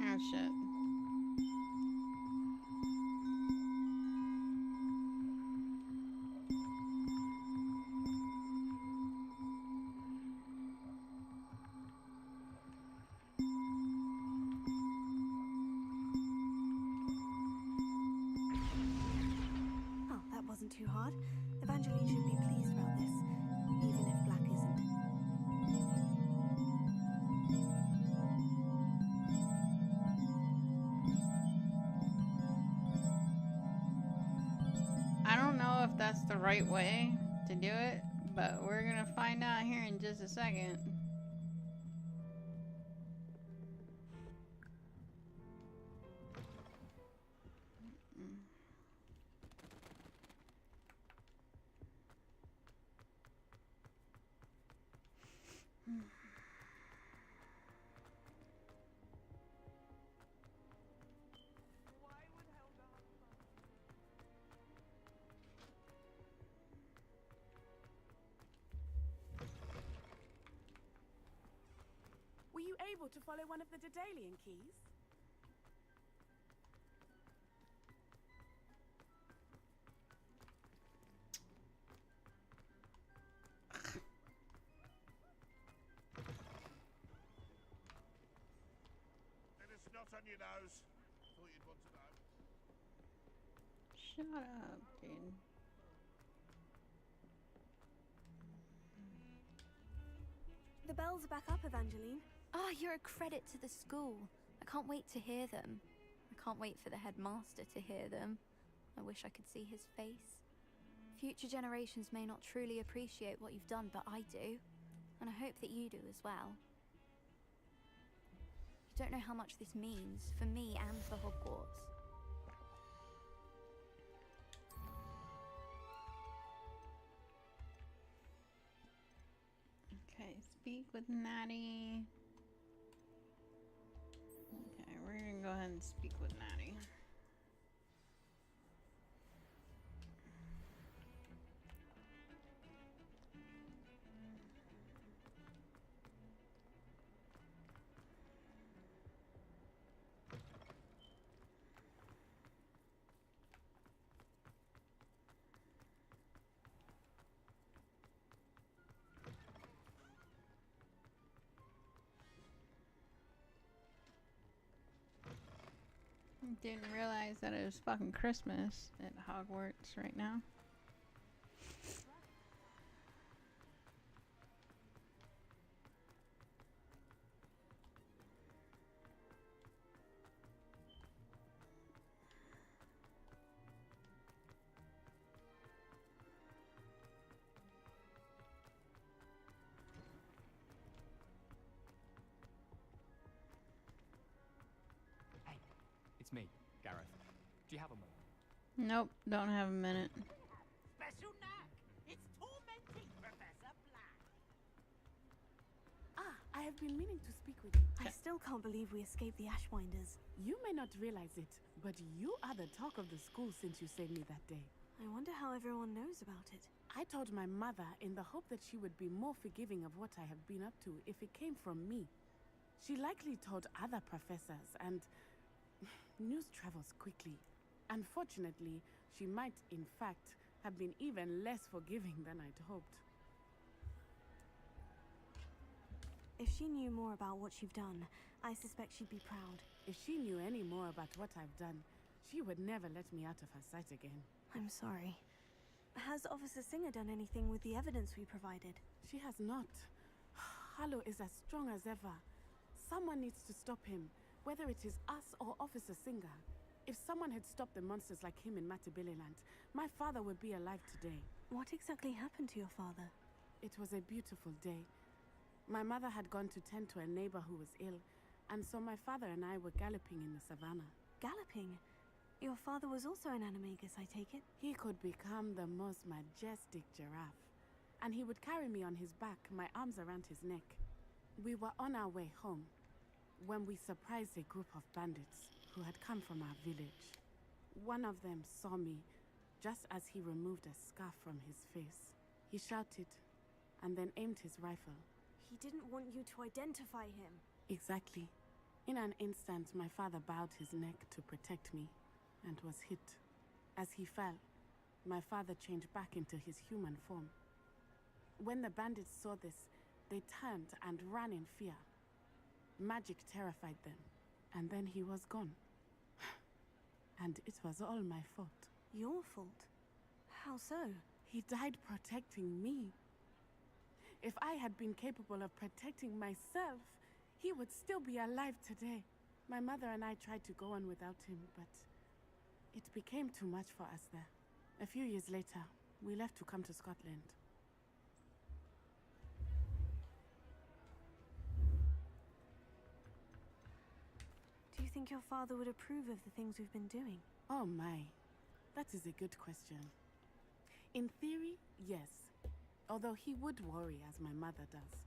Oh shit. Oh, that wasn't too hard. Evangeline should be pleased about this, even if Black isn't. I don't know if that's the right way to do it, but we're gonna find out here in just a second. Were you able to follow one of the Daedalian keys? Let us not on your nose. Thought you'd want to know. Shut up, dude. The bells are back up, Evangeline. Oh, you're a credit to the school. I can't wait to hear them. I can't wait for the headmaster to hear them. I wish I could see his face. Future generations may not truly appreciate what you've done, but I do. And I hope that you do as well. You don't know how much this means for me and for Hogwarts. Okay, speak with Natty. ahead and speak with Natty. Didn't realize that it was fucking Christmas at Hogwarts right now. Hey, it's me, Gareth. Do you have a moment? Nope, don't have a minute. Special knack! It's tormenting Professor Black! Ah, I have been meaning to speak with you. I still can't believe we escaped the Ashwinders. You may not realize it, but you are the talk of the school since you saved me that day. I wonder how everyone knows about it. I told my mother in the hope that she would be more forgiving of what I have been up to if it came from me. She likely told other professors, and news travels quickly. Unfortunately, she might, in fact, have been even less forgiving than I'd hoped. If she knew more about what you've done, I suspect she'd be proud. If she knew any more about what I've done, she would never let me out of her sight again. I'm sorry. Has Officer Singer done anything with the evidence we provided? She has not. Harlow is as strong as ever. Someone needs to stop him, whether it is us or Officer Singer. If someone had stopped the monsters like him in Matabeleland, my father would be alive today. What exactly happened to your father? It was a beautiful day. My mother had gone to tend to a neighbor who was ill, and so my father and I were galloping in the savannah. Galloping? Your father was also an animagus, I take it? He could become the most majestic giraffe, and he would carry me on his back, my arms around his neck. We were on our way home when we surprised a group of bandits who had come from our village. One of them saw me just as he removed a scarf from his face. He shouted and then aimed his rifle. He didn't want you to identify him. Exactly. In an instant, my father bowed his neck to protect me and was hit. As he fell, my father changed back into his human form. When the bandits saw this, they turned and ran in fear. Magic terrified them, and then he was gone. And it was all my fault. Your fault? How so? He died protecting me. If I had been capable of protecting myself, he would still be alive today. My mother and I tried to go on without him, but it became too much for us there. A few years later, we left to come to Scotland. Do you think your father would approve of the things we've been doing? Oh my, that is a good question. In theory, yes. Although he would worry, as my mother does.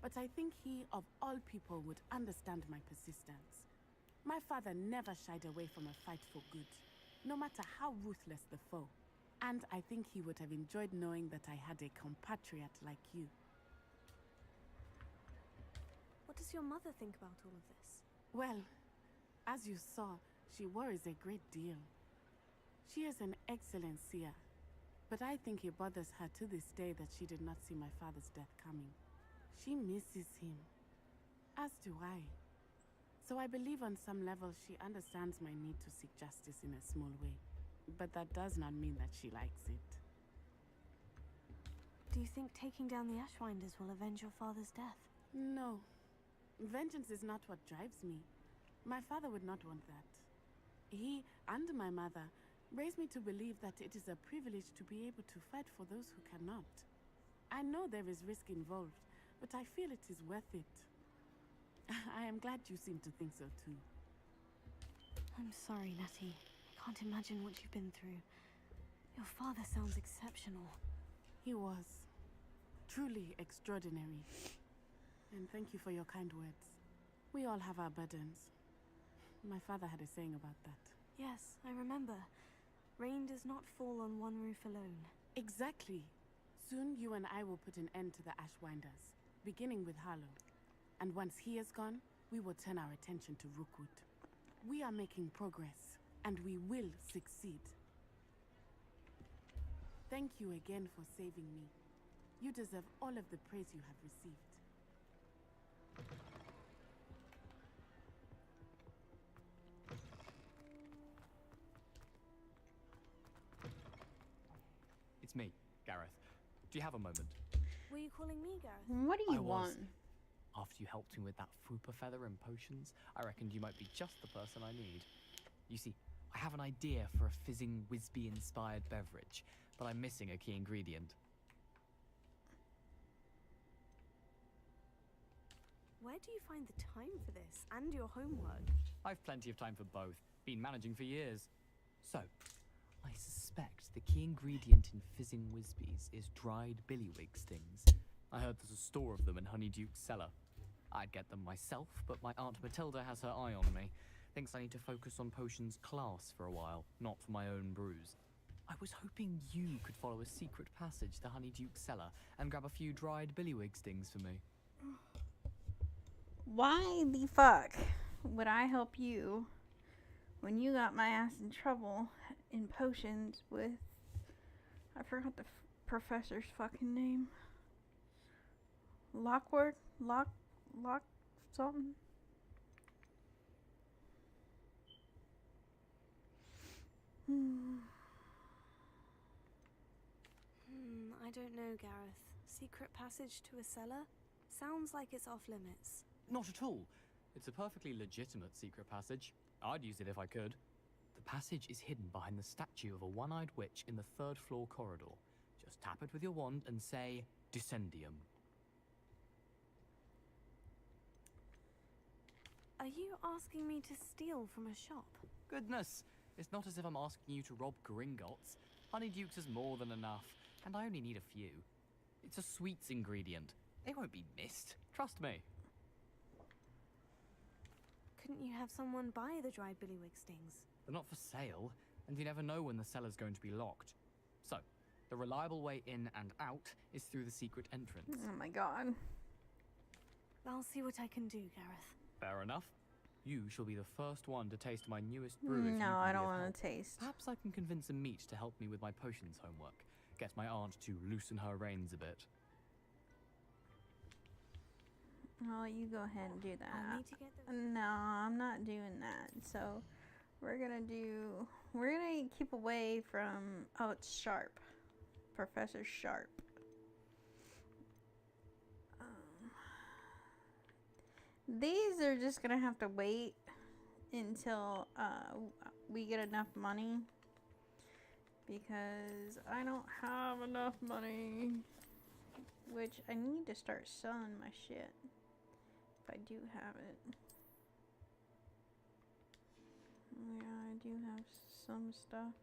But I think he, of all people, would understand my persistence. My father never shied away from a fight for good, no matter how ruthless the foe. And I think he would have enjoyed knowing that I had a compatriot like you. What does your mother think about all of this? Well, as you saw, she worries a great deal. She is an excellent seer, but I think it bothers her to this day that she did not see my father's death coming. She misses him, as do I. So I believe on some level she understands my need to seek justice in a small way. But that does not mean that she likes it. Do you think taking down the Ashwinders will avenge your father's death? No. Vengeance is not what drives me. My father would not want that. He, and my mother, raised me to believe that it is a privilege to be able to fight for those who cannot. I know there is risk involved, but I feel it is worth it. I am glad you seem to think so too. I'm sorry, Natty. I can't imagine what you've been through. Your father sounds exceptional. He was. Truly extraordinary. And thank you for your kind words. We all have our burdens. My father had a saying about that. Yes, I remember. Rain does not fall on one roof alone. Exactly. Soon you and I will put an end to the Ashwinders, beginning with Harlow. And once he is gone, we will turn our attention to Rookwood. We are making progress, and we will succeed. Thank you again for saving me. You deserve all of the praise you have received. It's me, Gareth. Do you have a moment? Were you calling me, Gareth? What do you I was. want? After you helped me with that Fupa feather and potions, I reckoned you might be just the person I need. You see, I have an idea for a fizzing Whizbee-inspired beverage, but I'm missing a key ingredient. Where do you find the time for this and your homework? I've plenty of time for both. Been managing for years. So, I suspect the key ingredient in fizzing Whizbees is dried billywig stings. I heard there's a store of them in Honeyduke's cellar. I'd get them myself, but my Aunt Matilda has her eye on me. Thinks I need to focus on potions class for a while, not for my own brews. I was hoping you could follow a secret passage to Honeyduke's cellar and grab a few dried billywig stings for me. Why the fuck would I help you when you got my ass in trouble in potions with... I forgot the professor's fucking name. Lock something? I don't know, Gareth. Secret passage to a cellar? Sounds like it's off limits. Not at all. It's a perfectly legitimate secret passage. I'd use it if I could. The passage is hidden behind the statue of a one-eyed witch in the third floor corridor. Just tap it with your wand and say, Descendium. Are you asking me to steal from a shop? Goodness, it's not as if I'm asking you to rob Gringotts. Honeyduke's is more than enough, and I only need a few. It's a sweets ingredient. They won't be missed. Trust me. Couldn't you have someone buy the dried billywig stings? They're not for sale, and you never know when the cellar's going to be locked. So, the reliable way in and out is through the secret entrance. Oh my god. I'll see what I can do, Gareth. Fair enough. You shall be the first one to taste my newest brew. If you No, can I be don't of want help. to taste. Perhaps I can convince a meat to help me with my potions homework. Get my aunt to loosen her reins a bit. Oh, you go ahead and do I'll that. need to get the... No, I'm not doing that. So, we're gonna keep away from... Oh, it's Sharp. Professor Sharp. These are just gonna have to wait until we get enough money, because I don't have enough money, which I need to start selling my shit if I do have it. Yeah, I do have some stuff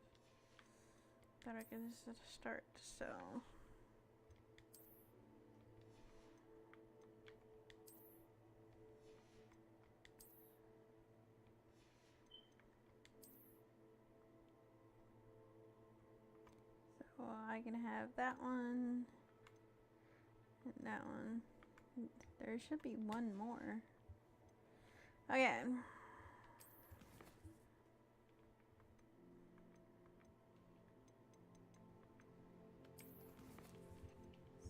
that I can start to sell. So I can have that one and that one. There should be one more. Okay.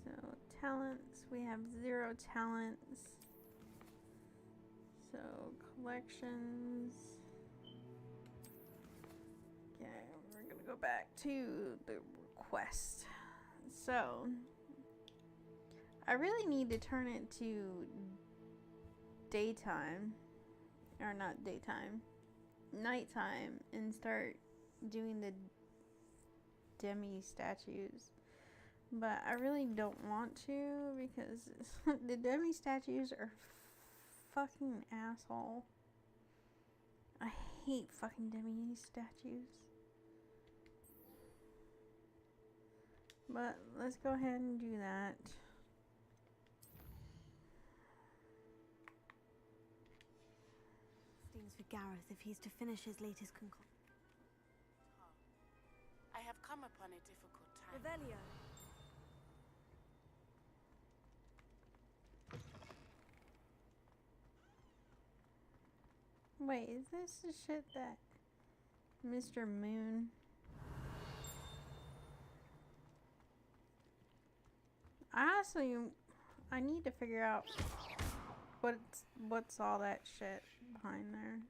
So talents, we have 0 talents. So collections. Okay, we're gonna go back to the request. So I really need to turn it to daytime, or not daytime, nighttime, and start doing the demi statues. But I really don't want to, because the demi statues are fucking asshole. I hate fucking demi statues. But let's go ahead and do that. plans for Gareth if he's to finish his latest concoction? I have come upon a difficult time. Revelio. Wait, is this the shit that Mr. Moon? I need to figure out what's all that shit behind there.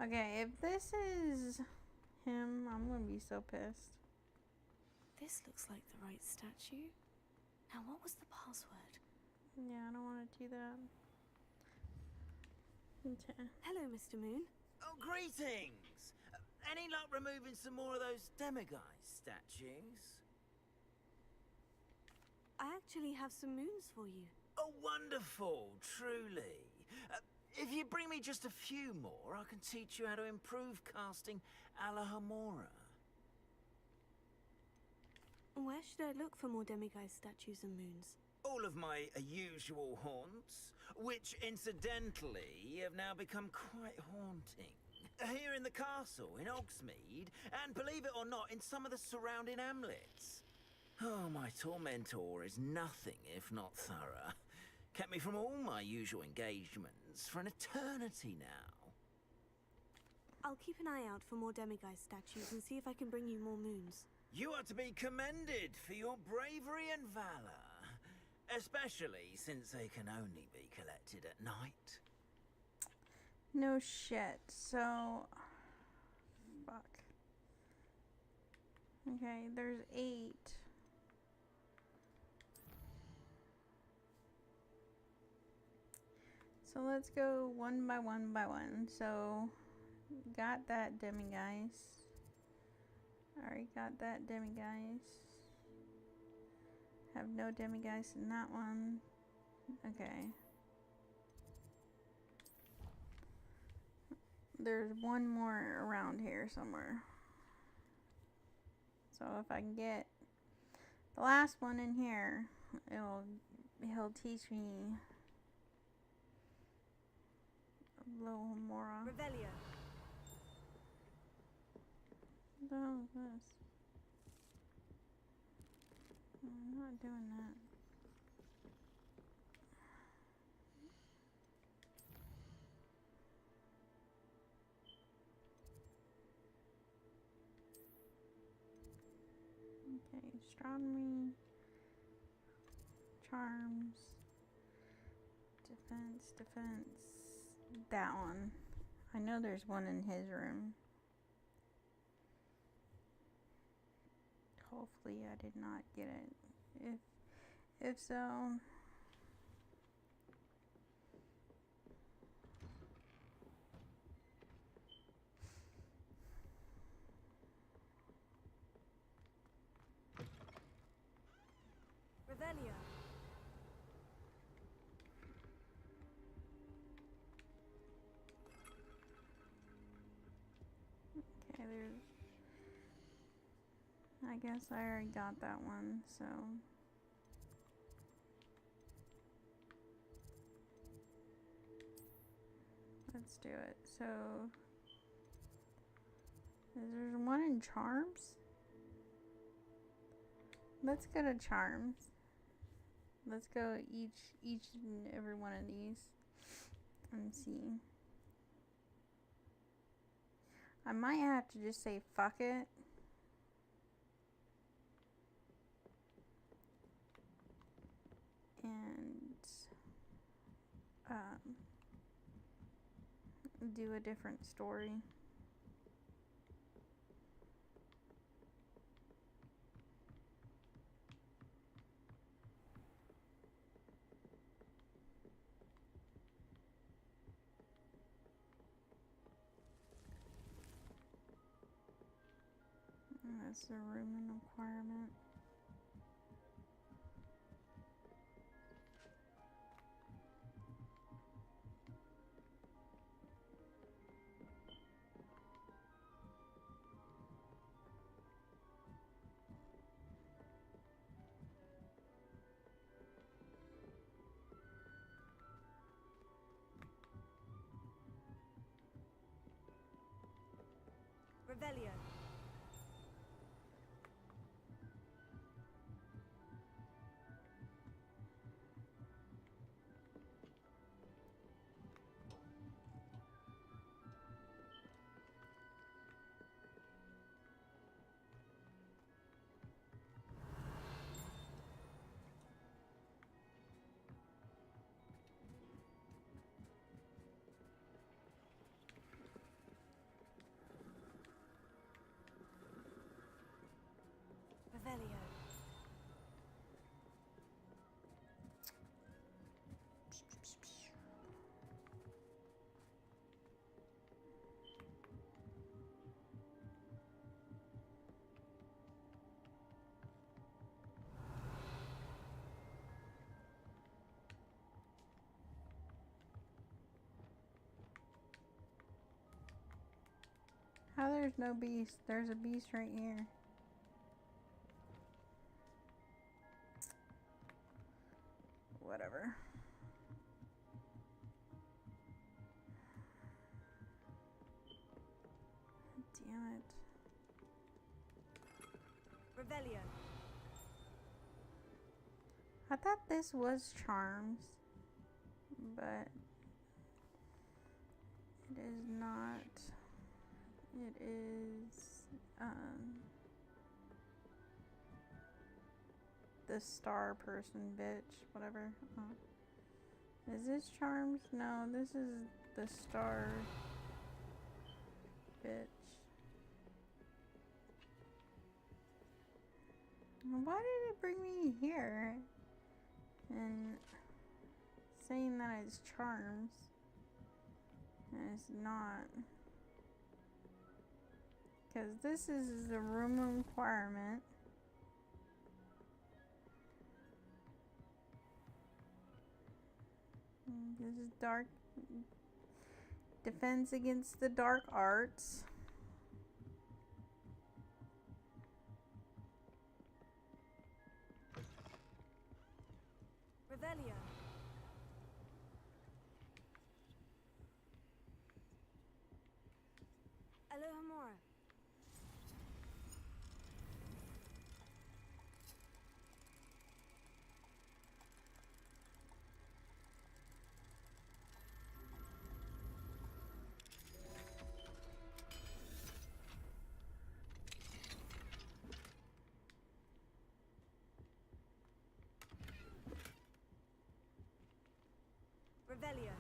Okay, if this is him, I'm gonna be so pissed. This looks like the right statue. Now, what was the password? Yeah, I don't want to do that. Okay. Hello, Mr. Moon. Oh, greetings! Any luck removing some more of those demiguise statues? I actually have some moons for you. Oh, wonderful, truly. If you bring me just a few more, I can teach you how to improve casting a la Hamora. Where should I look for more demiguise statues and moons? All of my usual haunts, which incidentally have now become quite haunting. Here in the castle, in Hogsmeade, and believe it or not, in some of the surrounding hamlets. Oh, my tormentor is nothing if not thorough. Kept me from all my usual engagements for an eternity now. I'll keep an eye out for more demiguise statues and see if I can bring you more moons. You are to be commended for your bravery and valor, especially since they can only be collected at night. No shit. So, fuck. Okay, there's 8. So let's go one by one by one. So, got that demiguise. Already got that demiguise. Have no demiguise in that one. Okay. There's one more around here somewhere. So if I can get the last one in here, he'll teach me a little more. Revelio. What the hell is this? I'm not doing that. Okay, astronomy, charms, defense. That one. I know there's one in his room. Hopefully I did not get it. If so, Revelio. okay, there's. I guess I already got that one, so. Let's do it. So, there's one in charms. Let's go to charms. Let's go each and every one of these and see. I might have to just say fuck it. And do a different story. That's the room requirement. Revelio. Revelio. How there's no beast? There's a beast right here. Whatever. Damn it. Revelio. I thought this was Charms, but it is not. It is the star person bitch, whatever. Is this Charms? No, this is the star bitch. Why did it bring me here? And saying that it's Charms, and it's not. Because this is the room requirement. This is dark. Defense against the dark arts. Revelio. Alohomora. Revelio.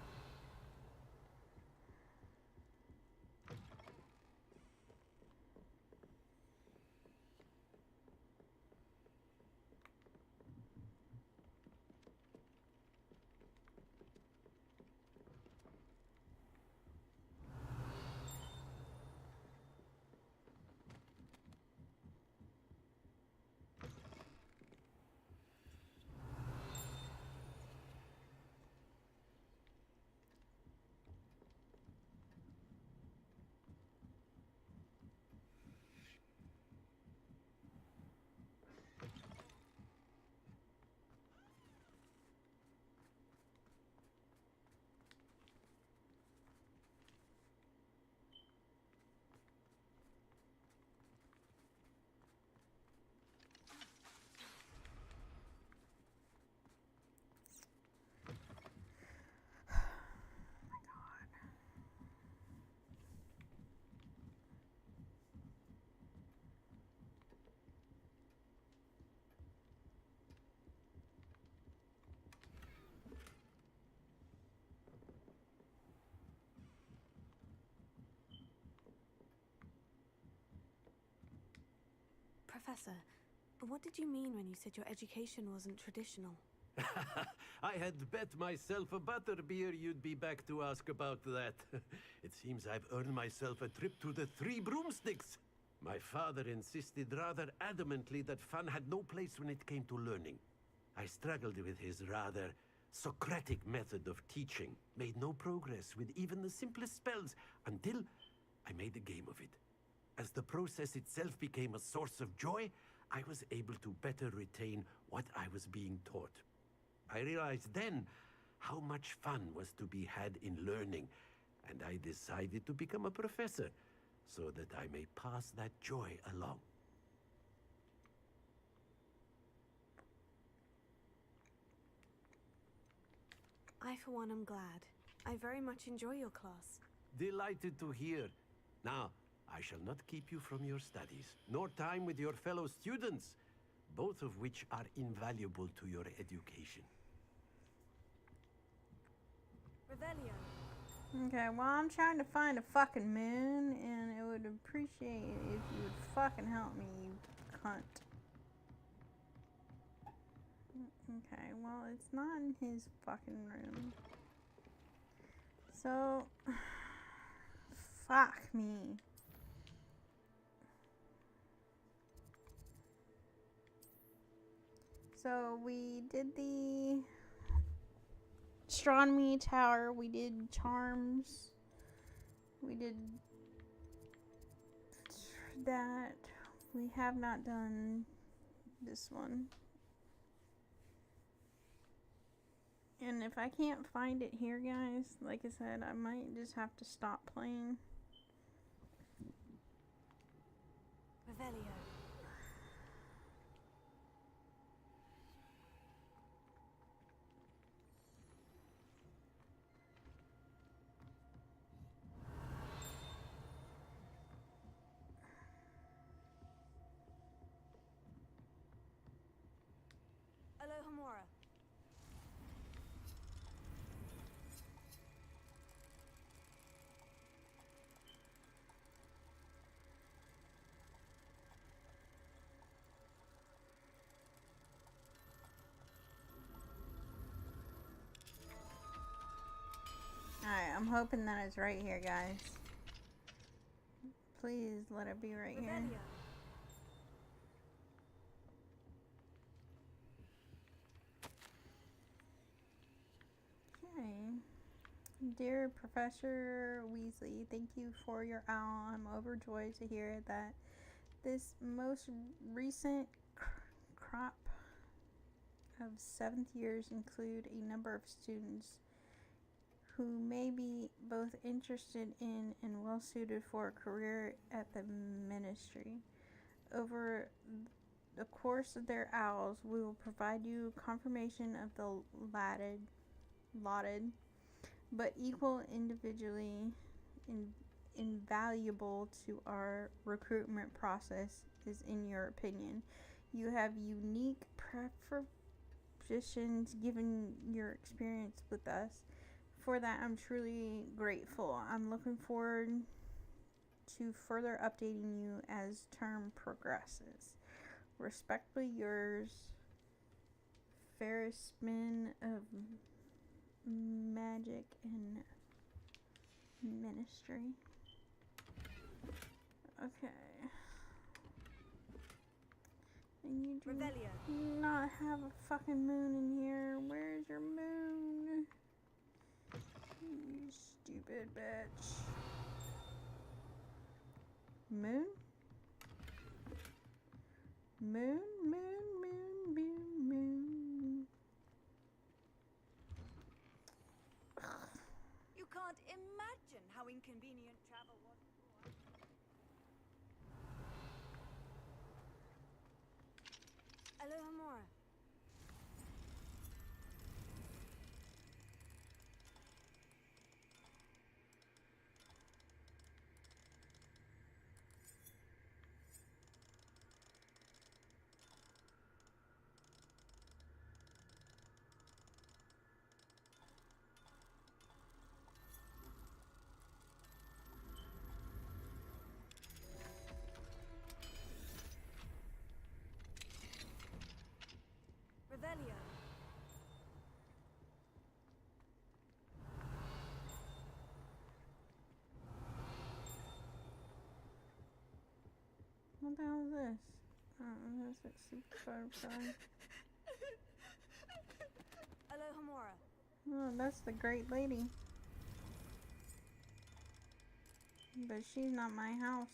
Professor, what did you mean when you said your education wasn't traditional? I had bet myself a butterbeer you'd be back to ask about that. It seems I've earned myself a trip to the Three Broomsticks. My father insisted rather adamantly that fun had no place when it came to learning. I struggled with his rather Socratic method of teaching, made no progress with even the simplest spells until I made a game of it. As the process itself became a source of joy, I was able to better retain what I was being taught. I realized then how much fun was to be had in learning, and I decided to become a professor, so that I may pass that joy along. I, for one, am glad. I very much enjoy your class. Delighted to hear. Now, I shall not keep you from your studies, nor time with your fellow students, both of which are invaluable to your education. Revelio. Okay, well, I'm trying to find a fucking moon, and it would appreciate it if you would fucking help me, you cunt. Okay, well, it's not in his fucking room. So, fuck me. So, we did the astronomy tower, we did charms, we did that. We have not done this one. And if I can't find it here, guys, like I said, I might just have to stop playing. Revelio. Alohomora. Alright, I'm hoping that it's right here, guys. Please let it be right here. Okay. Dear Professor Weasley, thank you for your owl. I'm overjoyed to hear that this most recent crop of 7th years include a number of students who may be both interested in and well suited for a career at the ministry. Over the course of their owls, we will provide you confirmation of the lauded but equal individually invaluable to our recruitment process is in your opinion. You have unique prepositions given your experience with us. For that, I'm truly grateful. I'm looking forward to further updating you as term progresses. Respectfully yours, Ferrisman of Magic and Ministry. Okay. And you do Revelio. not have a fucking moon in here. Where's your moon? You stupid bitch. Moon? Moon, moon, moon, moon, moon. You can't imagine how inconvenient travel was before. Alohomora. Revelio. What the hell is this? Oh, that's it. Super butterfly. Alohomora. Oh, that's the great lady. But she's not my house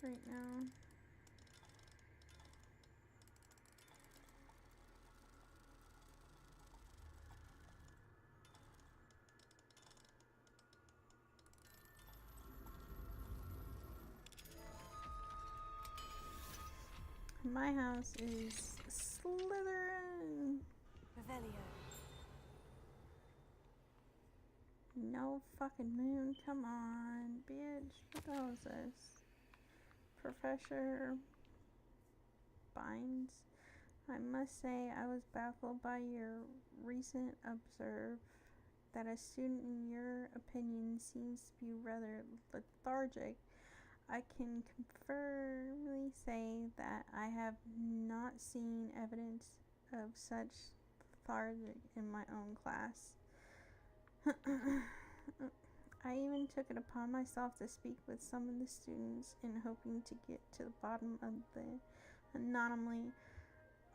right now. My house is Slytherin. Revelio. No fucking moon. Come on, bitch. What the hell is this? Professor Bynes. I must say I was baffled by your recent observe that a student in your opinion seems to be rather lethargic. I can confirmly say that I have not seen evidence of such lethargic in my own class. I even took it upon myself to speak with some of the students in hoping to get to the bottom of the anomaly.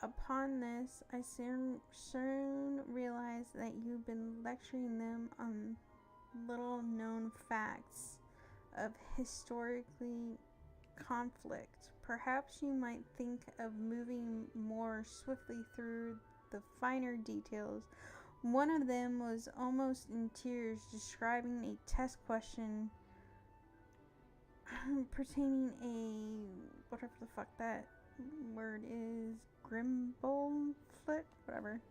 Upon this, I soon realized that you've been lecturing them on little known facts of historically conflict. Perhaps you might think of moving more swiftly through the finer details. One of them was almost in tears, describing a test question pertaining a whatever the fuck that word is, Grimble-flit, whatever,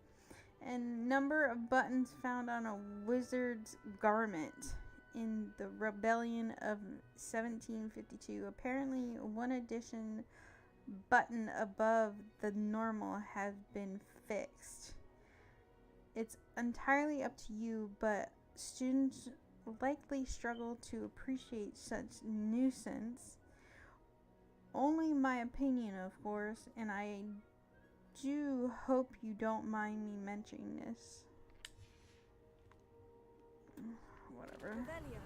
and number of buttons found on a wizard's garment in the rebellion of 1752. Apparently, one addition button above the normal has been fixed. It's entirely up to you, but students likely struggle to appreciate such nuisance. Only my opinion, of course, and I do hope you don't mind me mentioning this. Whatever. Revelio.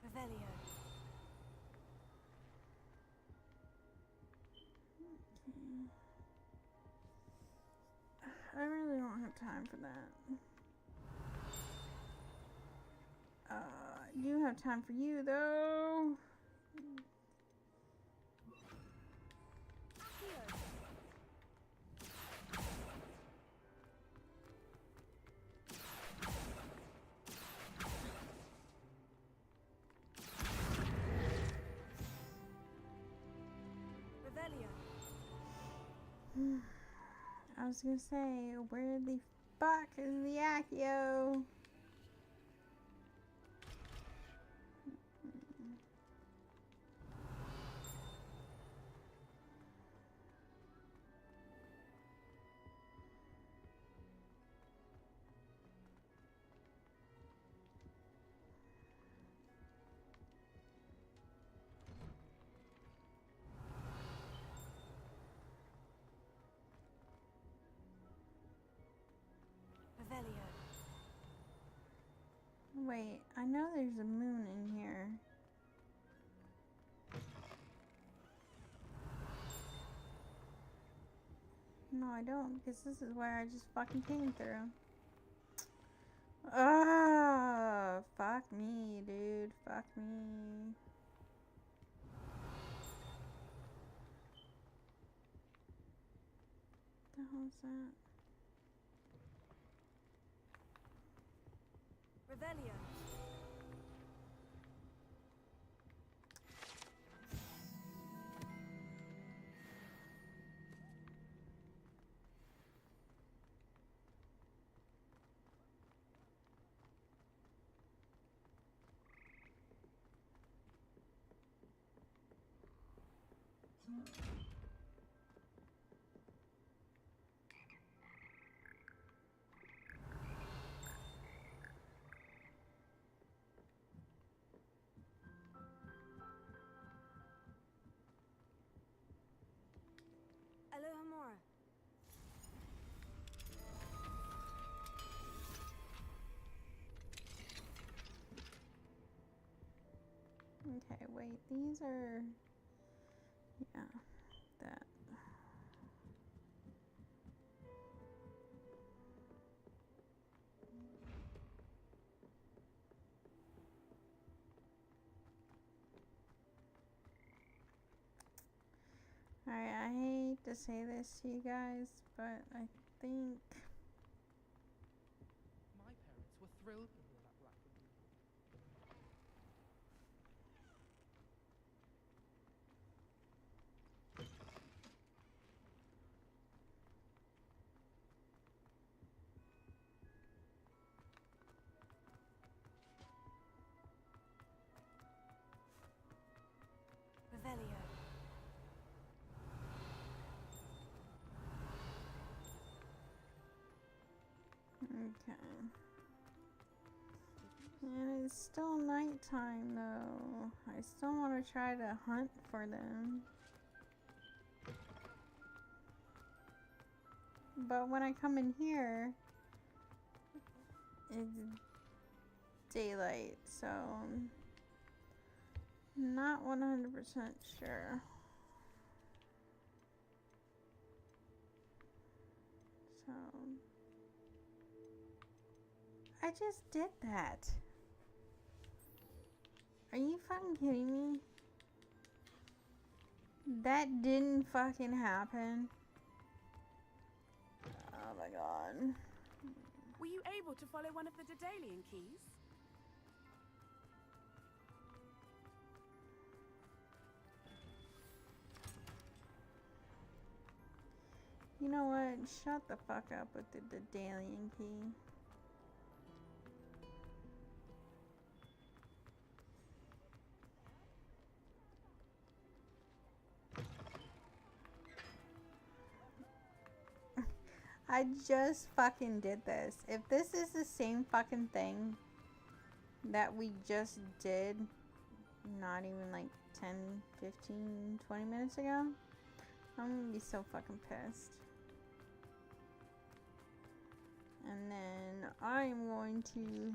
Revelio. I really don't have time for that. I do have time for you, though. I was gonna say, where the fuck is the Accio? Wait, I know there's a moon in here. No, I don't, because this is where I just fucking came through. Ah, fuck me, dude. Fuck me. What the hell is that? Revelio. Alohomora. Okay, wait, these are... Yeah, that. Alright, I hate to say this to you guys, but I think thrilled to hear that Blackwood news. Revelio. Okay. And it's still nighttime though. I still want to try to hunt for them. But when I come in here, it's daylight, so not 100% sure. So I just did that. Are you fucking kidding me? That didn't fucking happen. Oh my god. Were you able to follow one of the Daedalian keys? You know what? Shut the fuck up with the Daedalian key. I just fucking did this. If this is the same fucking thing that we just did, not even like 10, 15, 20 minutes ago, I'm gonna be so fucking pissed. And then I'm going to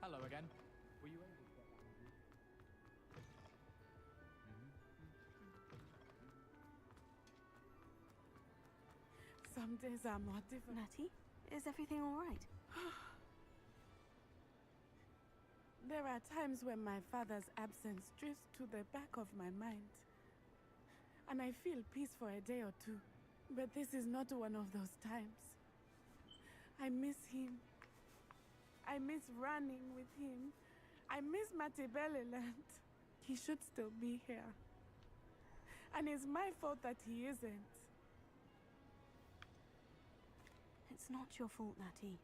Hello again. Were you able to get that with you? Some days are more difficult. Natty, is everything all right? There are times when my father's absence drifts to the back of my mind. And I feel peace for a day or two. But this is not one of those times. I miss him. I miss running with him. I miss Matebeleland. He should still be here. And it's my fault that he isn't. It's not your fault, Natty.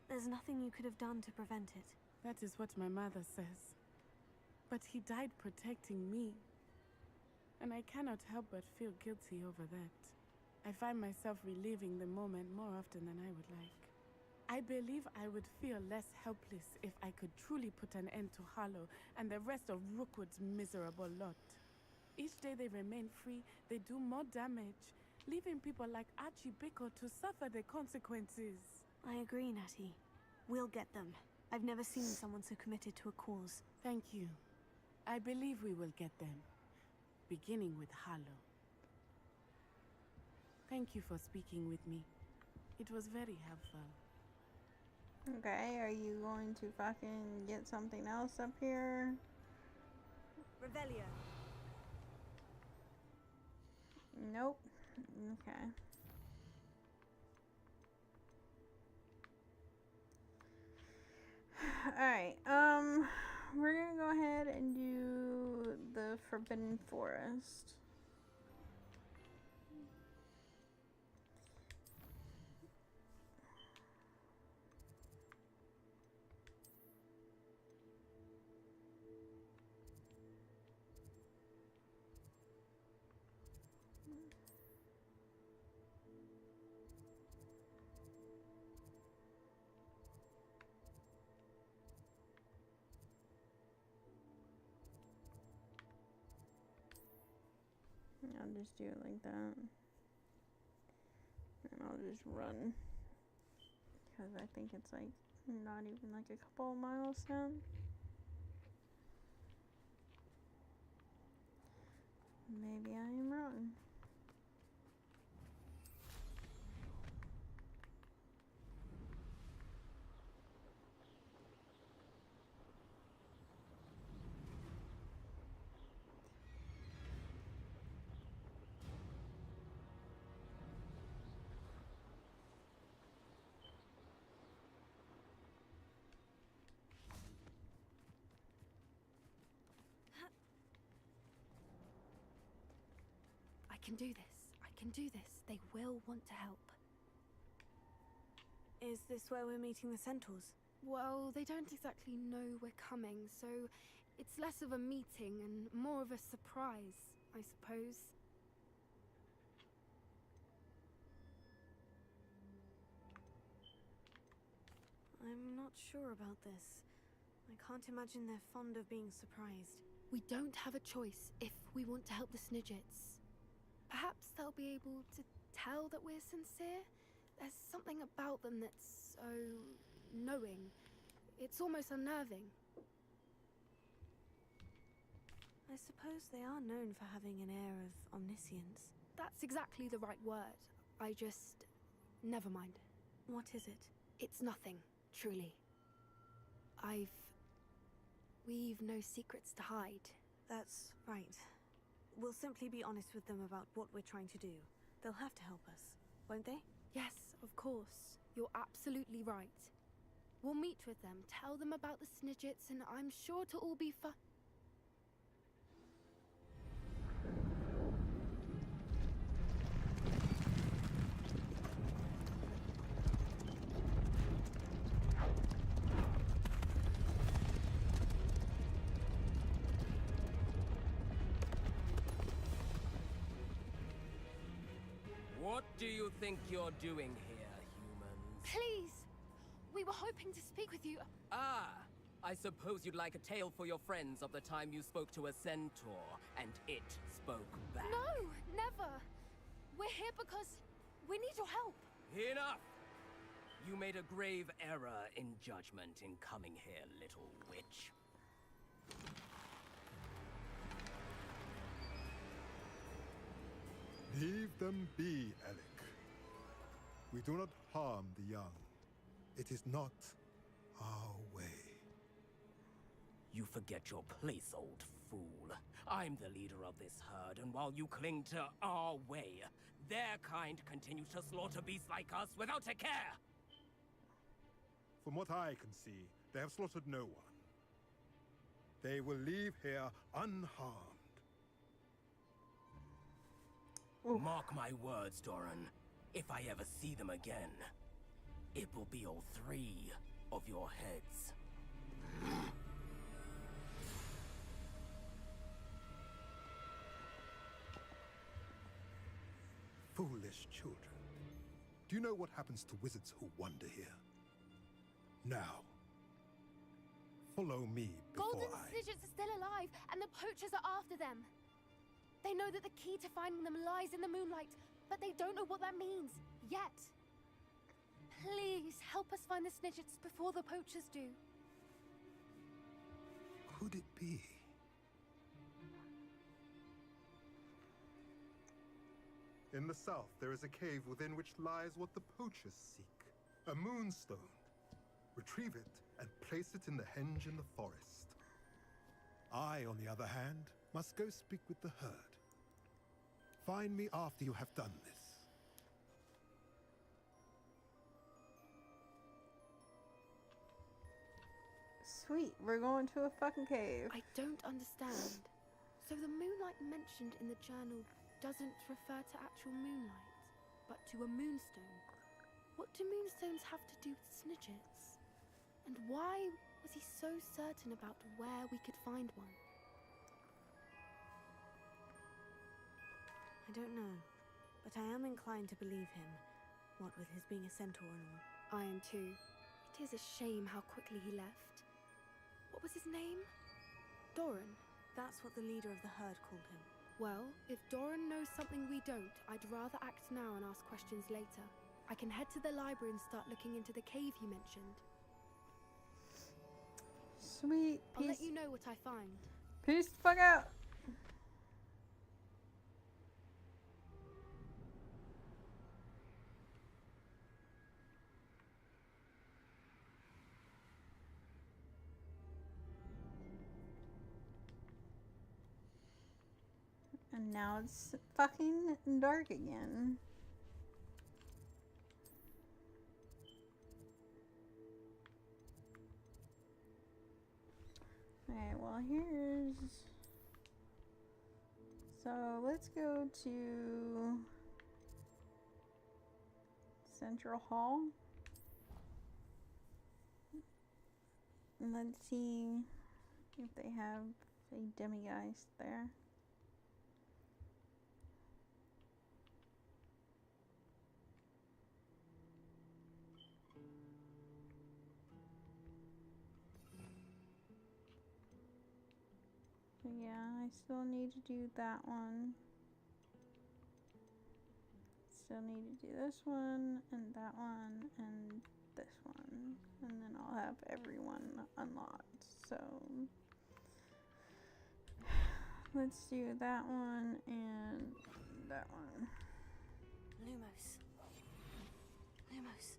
There's nothing you could have done to prevent it. That is what my mother says. But he died protecting me. And I cannot help but feel guilty over that. I find myself reliving the moment more often than I would like. I believe I would feel less helpless if I could truly put an end to Harlow and the rest of Rookwood's miserable lot. Each day they remain free, they do more damage, leaving people like Archie Bickle to suffer the consequences. I agree, Natty. We'll get them. I've never seen someone so committed to a cause. Thank you. I believe we will get them. Beginning with Harlow. Thank you for speaking with me. It was very helpful. Okay, are you going to fucking get something else up here? Revelio. Nope. Okay. Alright, we're gonna go ahead and do the Forbidden Forest. I'll just do it like that. And I'll just run. Because I think it's like not even like a couple of miles down. Maybe I am wrong. can do this. I can do this. They will want to help. Is this where we're meeting the centaurs? Well, they don't exactly know we're coming, so it's less of a meeting and more of a surprise, I suppose. I'm not sure about this. I can't imagine they're fond of being surprised. We don't have a choice if we want to help the Snidgets. Perhaps they'll be able to tell that we're sincere. There's something about them that's so knowing. It's almost unnerving. I suppose they are known for having an air of omniscience. That's exactly the right word. I just... never mind. What is it? It's nothing, truly. We've no secrets to hide. That's right. We'll simply be honest with them about what we're trying to do. They'll have to help us, won't they? Yes, of course. You're absolutely right. We'll meet with them, tell them about the Snidgets, and I'm sure to all be fun. What do you think you're doing here, humans? Please! We were hoping to speak with you. Ah! I suppose you'd like a tale for your friends of the time you spoke to a centaur, and it spoke back. No! Never! We're here because we need your help. Enough! You made a grave error in judgment in coming here, little witch. Leave them be, Alec. We do not harm the young. It is not our way. You forget your place, old fool. I'm the leader of this herd, and while you cling to our way, their kind continues to slaughter beasts like us without a care! From what I can see, they have slaughtered no one. They will leave here unharmed. Mark my words, Doran. If I ever see them again, it will be all 3 of your heads. Foolish children. Do you know what happens to wizards who wander here? Now, follow me before Golden Snidgets are still alive, and the poachers are after them. They know that the key to finding them lies in the moonlight, but they don't know what that means, yet. Please, help us find the Snidgets before the poachers do. Could it be? In the south, there is a cave within which lies what the poachers seek. A moonstone. Retrieve it and place it in the henge in the forest. I, on the other hand, must go speak with the herd. Find me after you have done this. Sweet, we're going to a fucking cave. I don't understand. So the moonlight mentioned in the journal doesn't refer to actual moonlight, but to a moonstone. What do moonstones have to do with Snidgets? And why was he so certain about where we could find one? I don't know, but I am inclined to believe him, what with his being a centaur and all. I am too. It is a shame how quickly he left. What was his name? Doran. That's what the leader of the herd called him. Well, if Doran knows something we don't, I'd rather act now and ask questions later. I can head to the library and start looking into the cave you mentioned. Sweet. I'll let you know what I find. Peace the fuck out. And now it's fucking dark again. Okay, well here's So let's go to Central Hall. And let's see if they have a demiguise there. So yeah, I still need to do that one. Still need to do this one, and that one, and this one. And then I'll have everyone unlocked. So let's do that one and that one. Lumos. Lumos.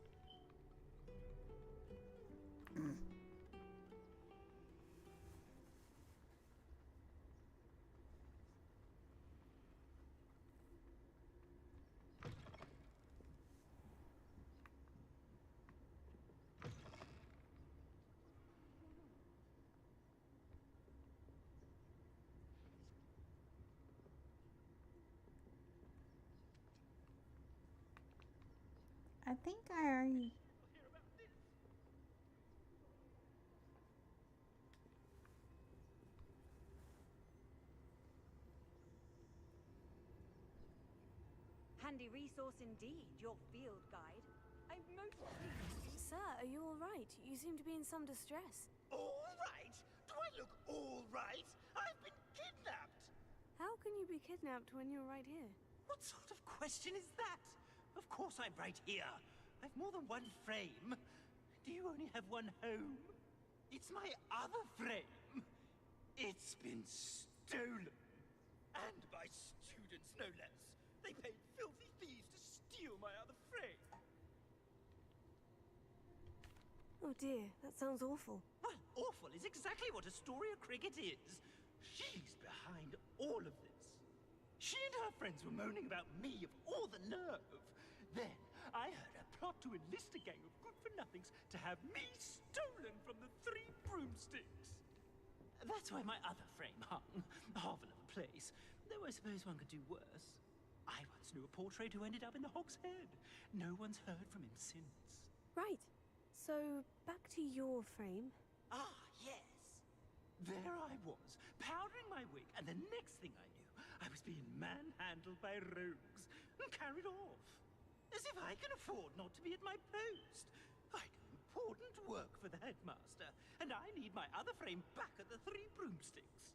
I think I already. Handy resource indeed, your field guide. I'm most pleased. Sir, are you all right? You seem to be in some distress. All right? Do I look all right? I've been kidnapped! How can you be kidnapped when you're right here? What sort of question is that? Of course I'm right here. I've more than one frame. Do you only have one home? It's my other frame. It's been stolen. And by students, no less. They paid filthy thieves to steal my other frame. Oh dear, that sounds awful. Well, awful is exactly what Astoria Cricket is. She's behind all of this. She and her friends were moaning about me of all the nerve. Then I heard her plot to enlist a gang of good-for-nothings to have me stolen from the Three Broomsticks. That's why my other frame hung, half another place. Though I suppose one could do worse. I once knew a portrait who ended up in the Hog's Head. No one's heard from him since. Right. So, back to your frame. Ah, yes. There I was, powdering my wig, and the next thing I knew, I was being manhandled by rogues and carried off. As if I can afford not to be at my post. I do important work for the headmaster, and I need my other frame back at the Three Broomsticks.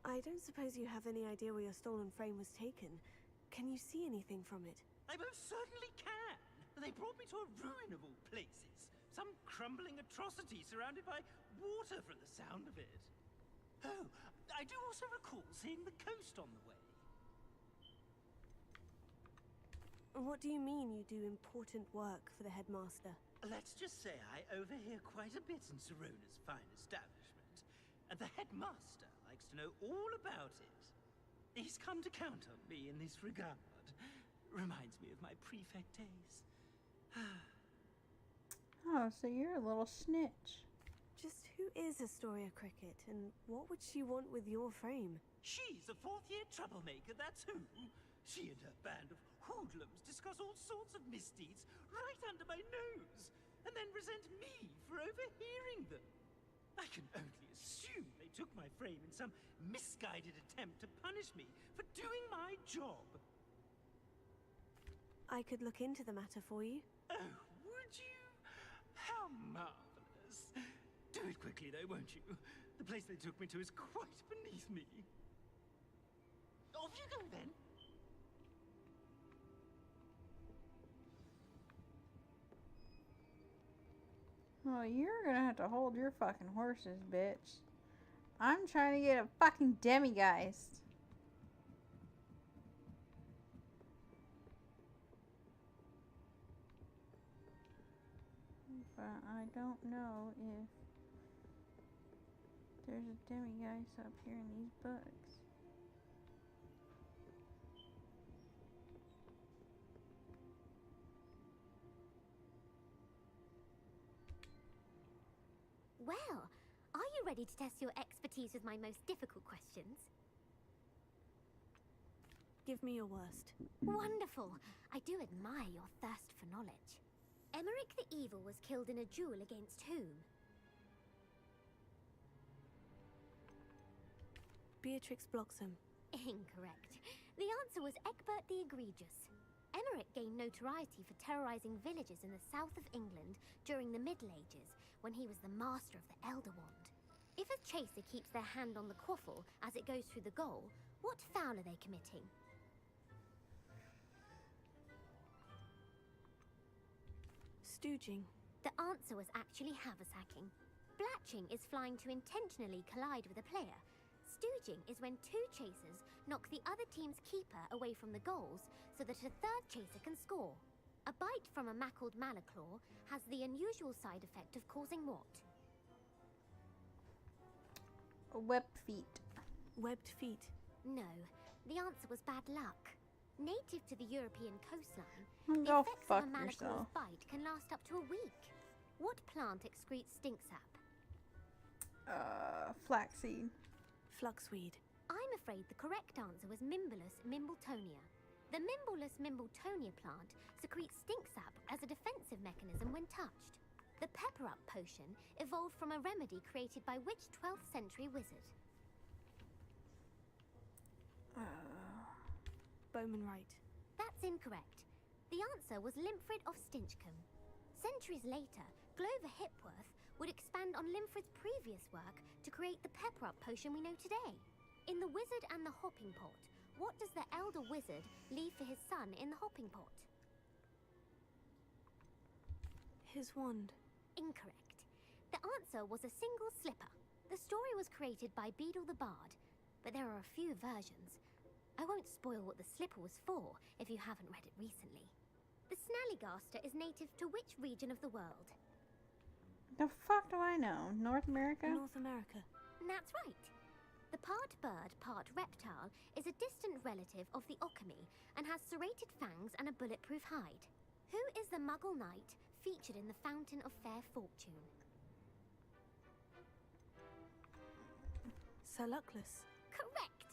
I don't suppose you have any idea where your stolen frame was taken. Can you see anything from it? I most certainly can. They brought me to a ruin of all places. Some crumbling atrocity surrounded by water from the sound of it. Oh, I do also recall seeing the coast on the way. What do you mean you do important work for the headmaster? Let's just say I overhear quite a bit in Serona's fine establishment. And the headmaster likes to know all about it. He's come to count on me in this regard. Reminds me of my prefect days. Oh, so you're a little snitch. Just who is Astoria Cricket, and what would she want with your frame? She's a fourth-year troublemaker, that's who. She and her band of hoodlums discuss all sorts of misdeeds right under my nose, and then resent me for overhearing them. I can only assume they took my frame in some misguided attempt to punish me for doing my job. I could look into the matter for you. Oh, would you? How marvelous. Do it quickly, though, won't you? The place they took me to is quite beneath me. Off you go, then. Well, you're gonna have to hold your fucking horses, bitch. I'm trying to get a fucking demiguise. But I don't know if there's a demiguise up here in these books. Well, you ready to test your expertise with my most difficult questions? Give me your worst. Wonderful. I do admire your thirst for knowledge. Emmerich the Evil was killed in a duel against whom? Beatrix Bloxham. Incorrect. The answer was Egbert the Egregious. Emmerich gained notoriety for terrorizing villages in the south of England during the Middle Ages, when he was the master of the Elder Wand. If a chaser keeps their hand on the quaffle as it goes through the goal, what foul are they committing? Stooging. The answer was actually haversacking. Blatching is flying to intentionally collide with a player. Stooging is when two chasers knock the other team's keeper away from the goals so that a third chaser can score. A bite from a mackled malaclaw has the unusual side effect of causing what? Webbed feet. Webbed feet. No, the answer was bad luck. Native to the European coastline, Go the effects fuck of a malaclaw's yourself. bite can last up to a week. What plant excretes stink sap? Flaxseed. Fluxweed. I'm afraid the correct answer was Mimbulus mimbletonia. The Mimbulus mimbletonia plant secretes stink sap as a defensive mechanism when touched. The pepper-up potion evolved from a remedy created by which 12th century wizard? Bowman Wright. That's incorrect. The answer was Limfrid of Stinchcombe. Centuries later, Glover Hipworth would expand on Limfrid's previous work to create the pepper-up potion we know today. In The Wizard and the Hopping Pot, what does the elder wizard leave for his son in the hopping pot? His wand. Incorrect. The answer was a single slipper. The story was created by Beadle the Bard, but there are a few versions. I won't spoil what the slipper was for if you haven't read it recently. The Snallygaster is native to which region of the world? The fuck do I know? North America? North America. That's right. The part bird, part reptile is a distant relative of the Occamy and has serrated fangs and a bulletproof hide. Who is the Muggle knight featured in the Fountain of Fair Fortune? Sir Luckless. Correct!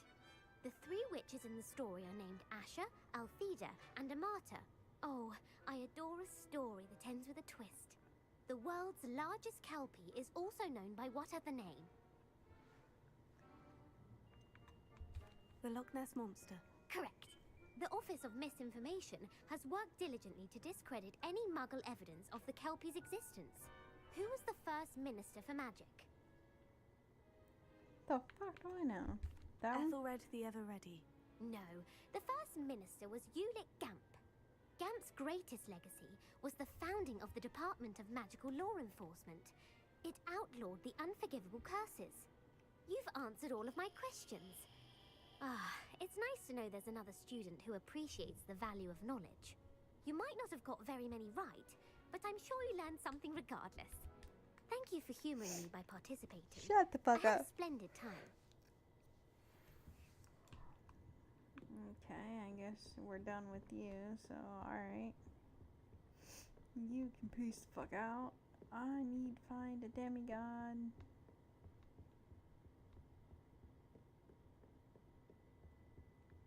The three witches in the story are named Asha, Altheda, and Amata. Oh, I adore a story that ends with a twist. The world's largest kelpie is also known by what other name? The Loch Ness Monster. Correct. The Office of Misinformation has worked diligently to discredit any Muggle evidence of the kelpie's existence. Who was the first Minister for Magic? The fuck do I know? That one? Ethelred the Ever-Ready. No, the first minister was Ulick Gamp. Gamp's greatest legacy was the founding of the Department of Magical Law Enforcement. It outlawed the unforgivable curses. You've answered all of my questions. It's nice to know there's another student who appreciates the value of knowledge. You might not have got very many right, but I'm sure you learned something regardless. Thank you for humoring me by participating. Shut the fuck I had up. a splendid time. Okay, I guess we're done with you, so alright. You can peace the fuck out. I need to find a demigod.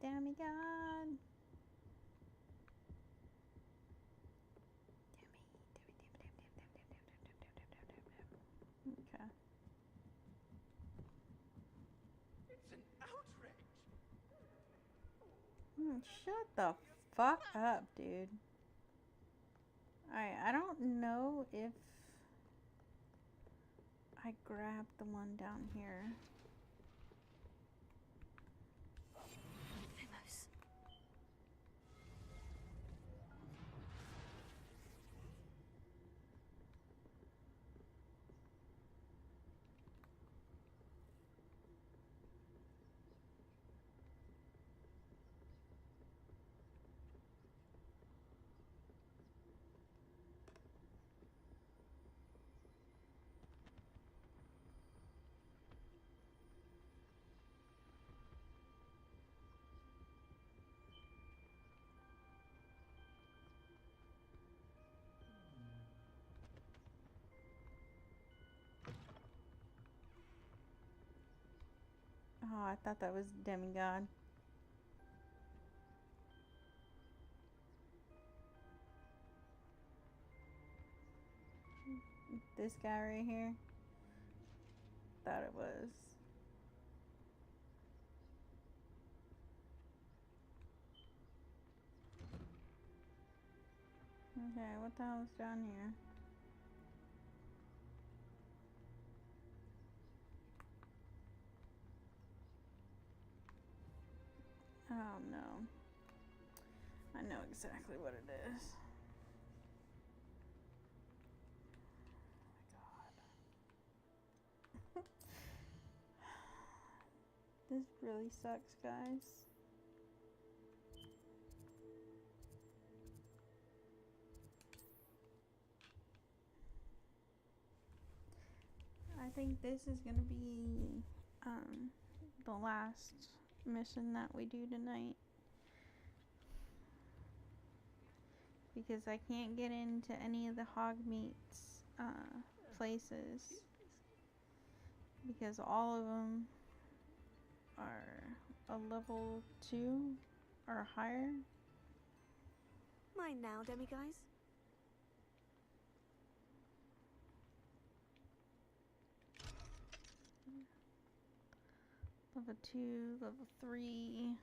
Demigod. Okay. It's an outrage. Shut the fuck up, dude. Alright, I don't know if I grabbed the one down here. Famous. I thought that was demigod. This guy right here. Thought it was. Okay, what the hell is down here? Oh no. I know exactly what it is. Oh my god. This really sucks, guys. I think this is gonna be the last mission that we do tonight, because I can't get into any of the Hogmeats places because all of them are a level 2 or higher. Mine now, demiguys. Level 2, level 3.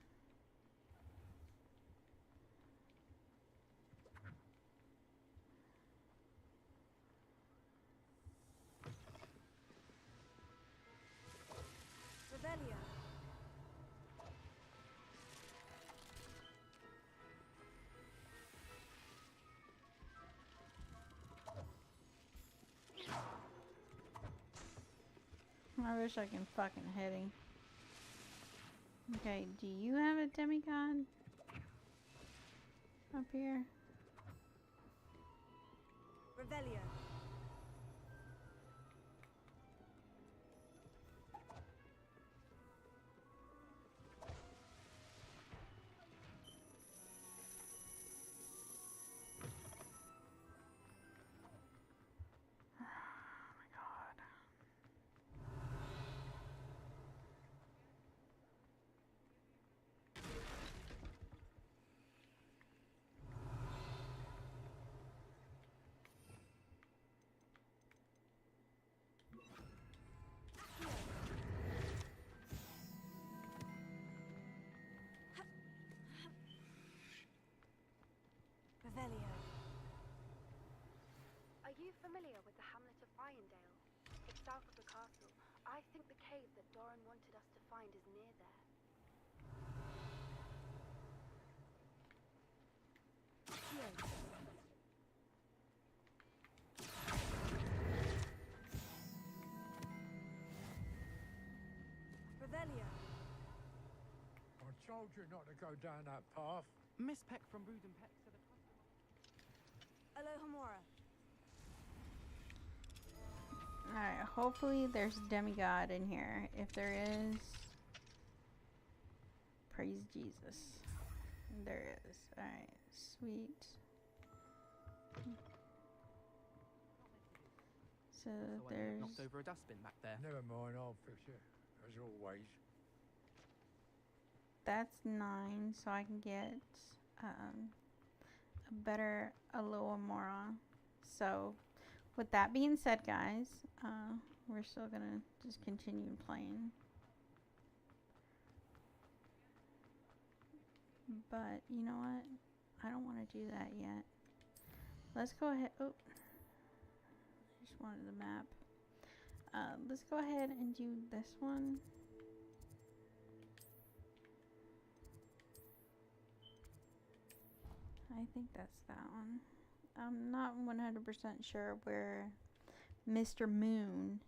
Revelio. I wish I can fucking hit him. Okay, do you have a demigod up here? Revelio. Revelio. Are you familiar with the hamlet of Irondale? It's south of the castle. I think the cave that Doran wanted us to find is near there. Revelio. I told you not to go down that path. Miss Peck from Brood and Peck said Alohomora. Alright, hopefully there's demigod in here. If there is, praise Jesus. There is. Alright, sweet. So I there's... knocked over a dustbin back there. Never mind, I'll fix it. As always. That's 9, so I can get a better Alohomora. So, with that being said, guys, we're still gonna just continue playing. But, you know what? I don't want to do that yet. Let's go ahead. Oh, just wanted the map. Let's go ahead and do this one. I think that's that one. I'm not 100% sure where Mr. Moon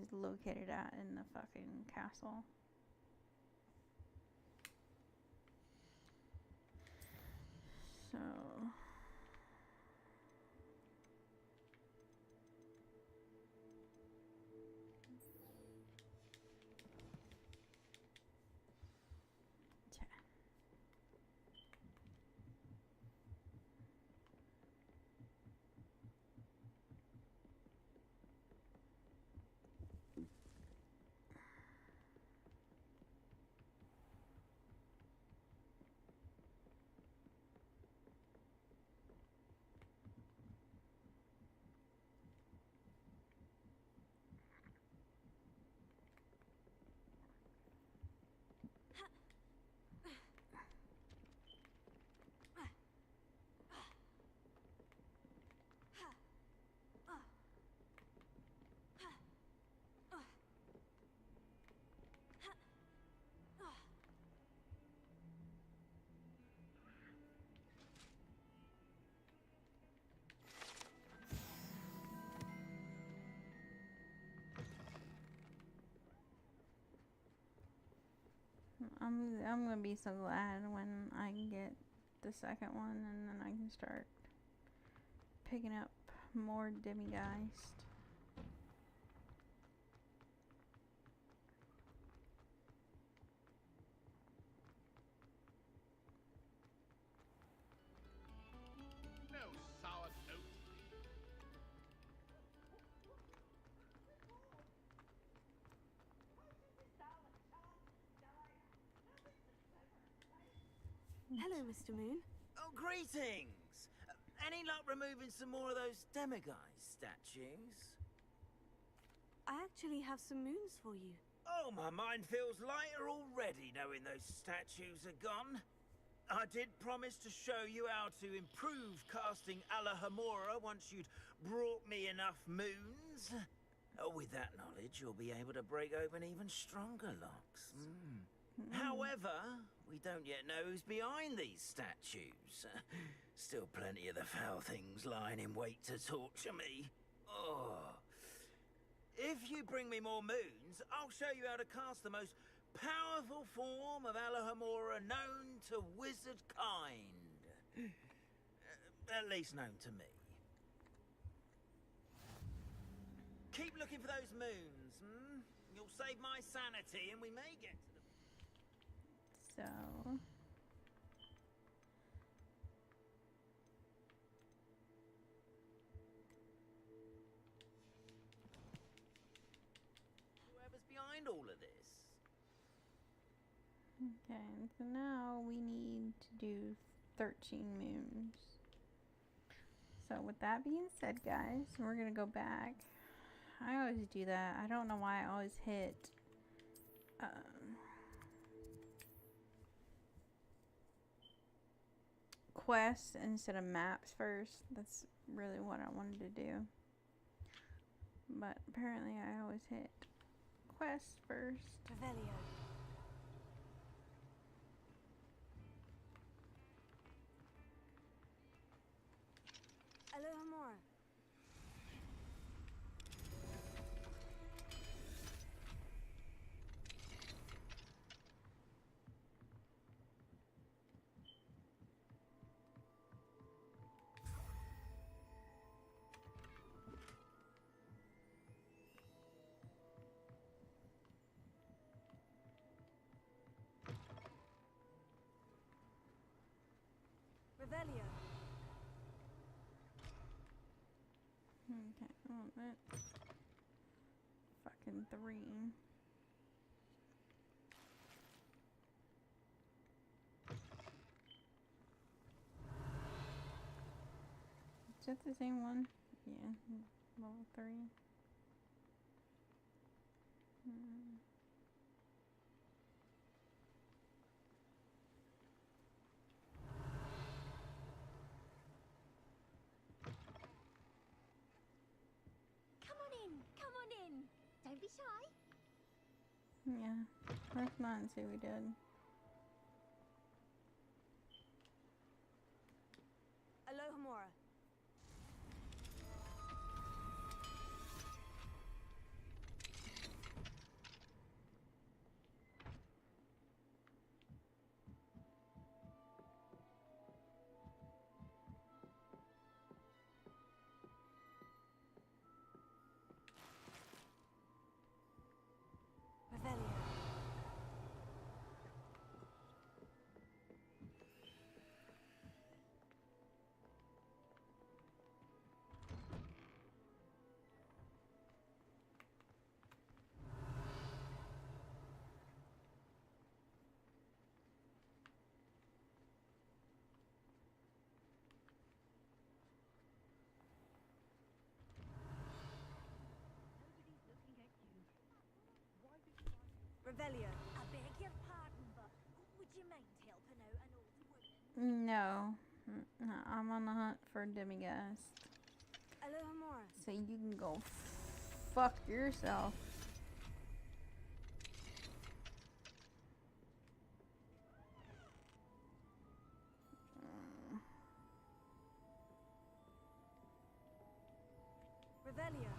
is located at in the fucking castle. So... I'm gonna be so glad when I get the second one, and then I can start picking up more Demigeist. No sour note. Hello, Mr. Moon. Oh, greetings! Any luck removing some more of those Demigeist statues? I actually have some moons for you. Oh, my mind feels lighter already knowing those statues are gone. I did promise to show you how to improve casting Alahamora once you'd brought me enough moons. Oh, with that knowledge, you'll be able to break open even stronger locks. However, we don't yet know who's behind these statues. Still plenty of the foul things lying in wait to torture me. Oh. If you bring me more moons, I'll show you how to cast the most powerful form of Alahamora known to wizard kind. At least known to me. Keep looking for those moons, hmm? You'll save my sanity and we may get to them. So... Whoever's behind all of this. Okay, so now we need to do 13 moons. So with that being said, guys, we're gonna go back. I always do that. I don't know why I always hit quests instead of maps first. That's really what I wanted to do. But apparently I always hit quests first. Revelio. Alahamora. Revelio. Okay, oh, that's fucking 3. Is that the same one? Yeah, level 3. Come on in. Don't be shy. Yeah, let's not say we did. Alahamora. Revelio. Revelio. I beg your pardon, but would you mind helping out an old woman? No. No, I'm on the hunt for Demigeist. Alahamora. So you can go fuck yourself. Revelio.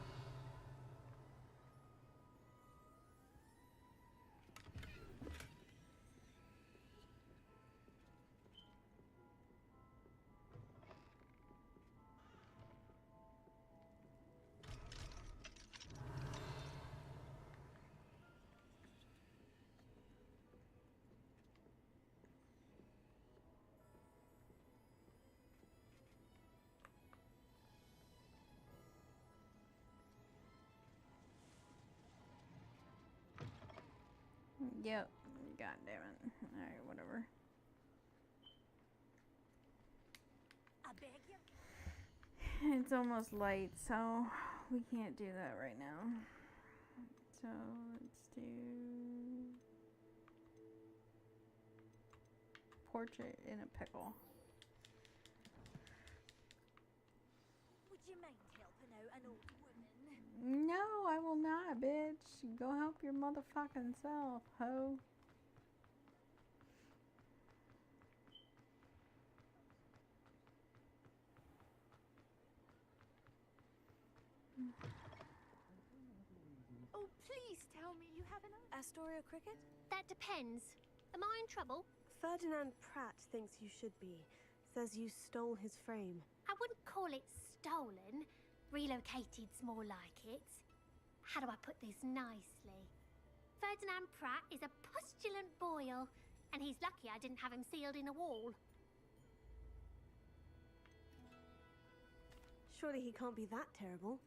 Yep. God damn it. Alright, whatever. I beg you. It's almost light, so we can't do that right now. So let's do portrait in a pickle. Would you mind helping out an old woman? No, I will not, bitch. Go help your motherfucking self, ho. Oh, please tell me you have an... Astoria Cricket? That depends. Am I in trouble? Ferdinand Pratt thinks you should be. Says you stole his frame. I wouldn't call it stolen. Relocated's more like it. How do I put this nicely? Ferdinand Pratt is a postulant boil, and he's lucky I didn't have him sealed in a wall. Surely he can't be that terrible,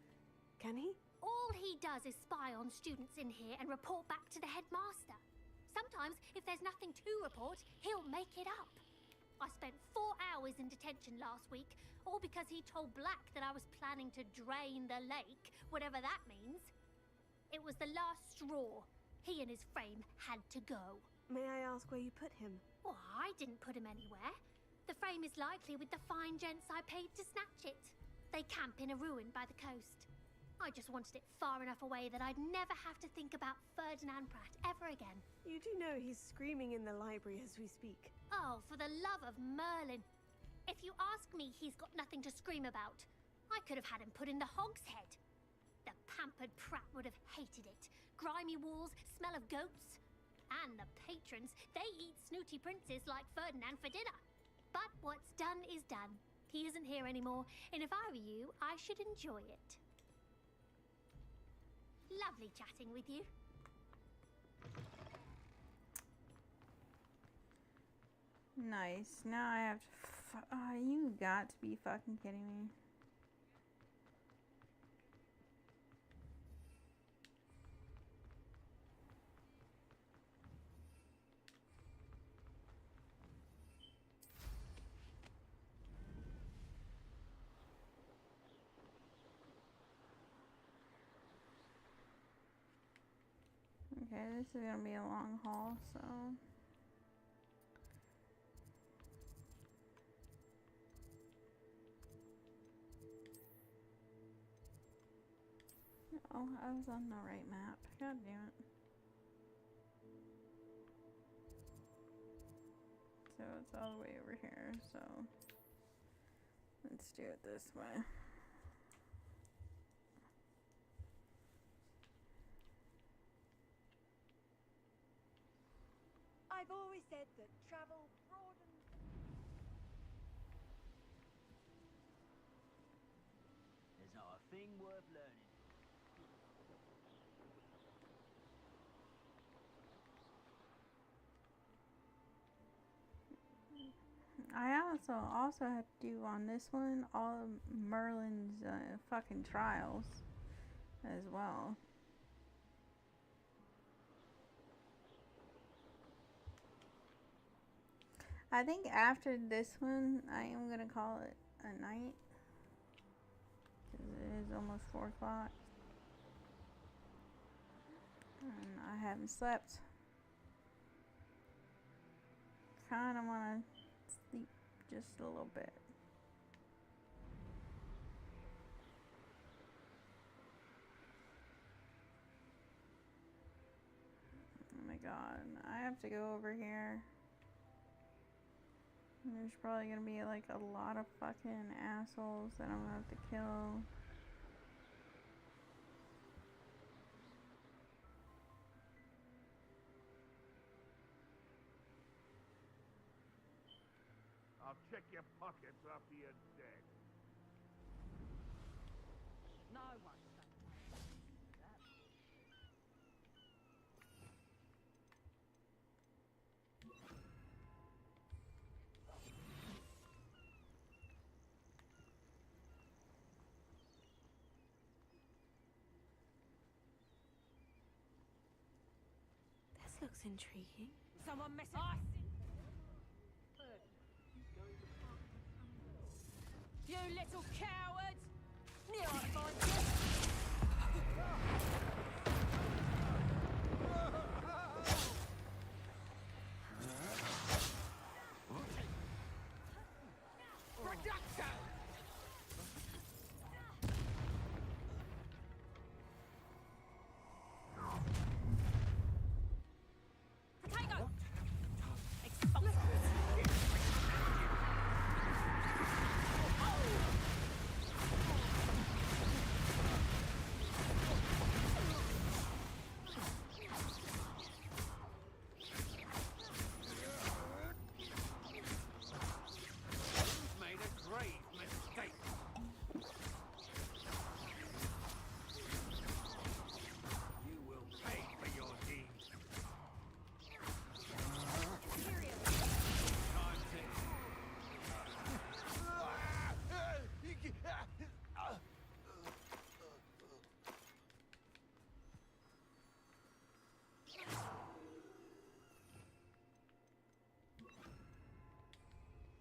can he? All he does is spy on students in here and report back to the headmaster. Sometimes, if there's nothing to report, he'll make it up. I spent 4 hours in detention last week, all because he told Black that I was planning to drain the lake, whatever that means. It was the last straw. He and his frame had to go. May I ask where you put him? Well, I didn't put him anywhere. The frame is likely with the fine gents I paid to snatch it. They camp in a ruin by the coast. I just wanted it far enough away that I'd never have to think about Ferdinand Pratt ever again. You do know he's screaming in the library as we speak. Oh, for the love of Merlin. If you ask me, he's got nothing to scream about. I could have had him put in the hogshead. The pampered Pratt would have hated it. Grimy walls, smell of goats. And the patrons, they eat snooty princes like Ferdinand for dinner. But what's done is done. He isn't here anymore, and if I were you, I should enjoy it. Lovely chatting with you. Nice. Now I have to... you got to be fucking kidding me. Okay, this is gonna be a long haul, so... Oh, I was on the right map. God damn it. So it's all the way over here, so... Let's do it this way. I've always said that travel broadens. There's not a thing worth learning. I also have to do on this one all of Merlin's fucking trials as well. I think after this one, I am gonna call it a night, because it is almost 4 o'clock, and I haven't slept. Kind of want to sleep just a little bit. Oh my god, I have to go over here. There's probably gonna be like a lot of fucking assholes that I'm gonna have to kill. I'll check your pockets after you're dead. No one said that. There's looks intriguing. Someone messing. You little cowards! Knew I'd find you!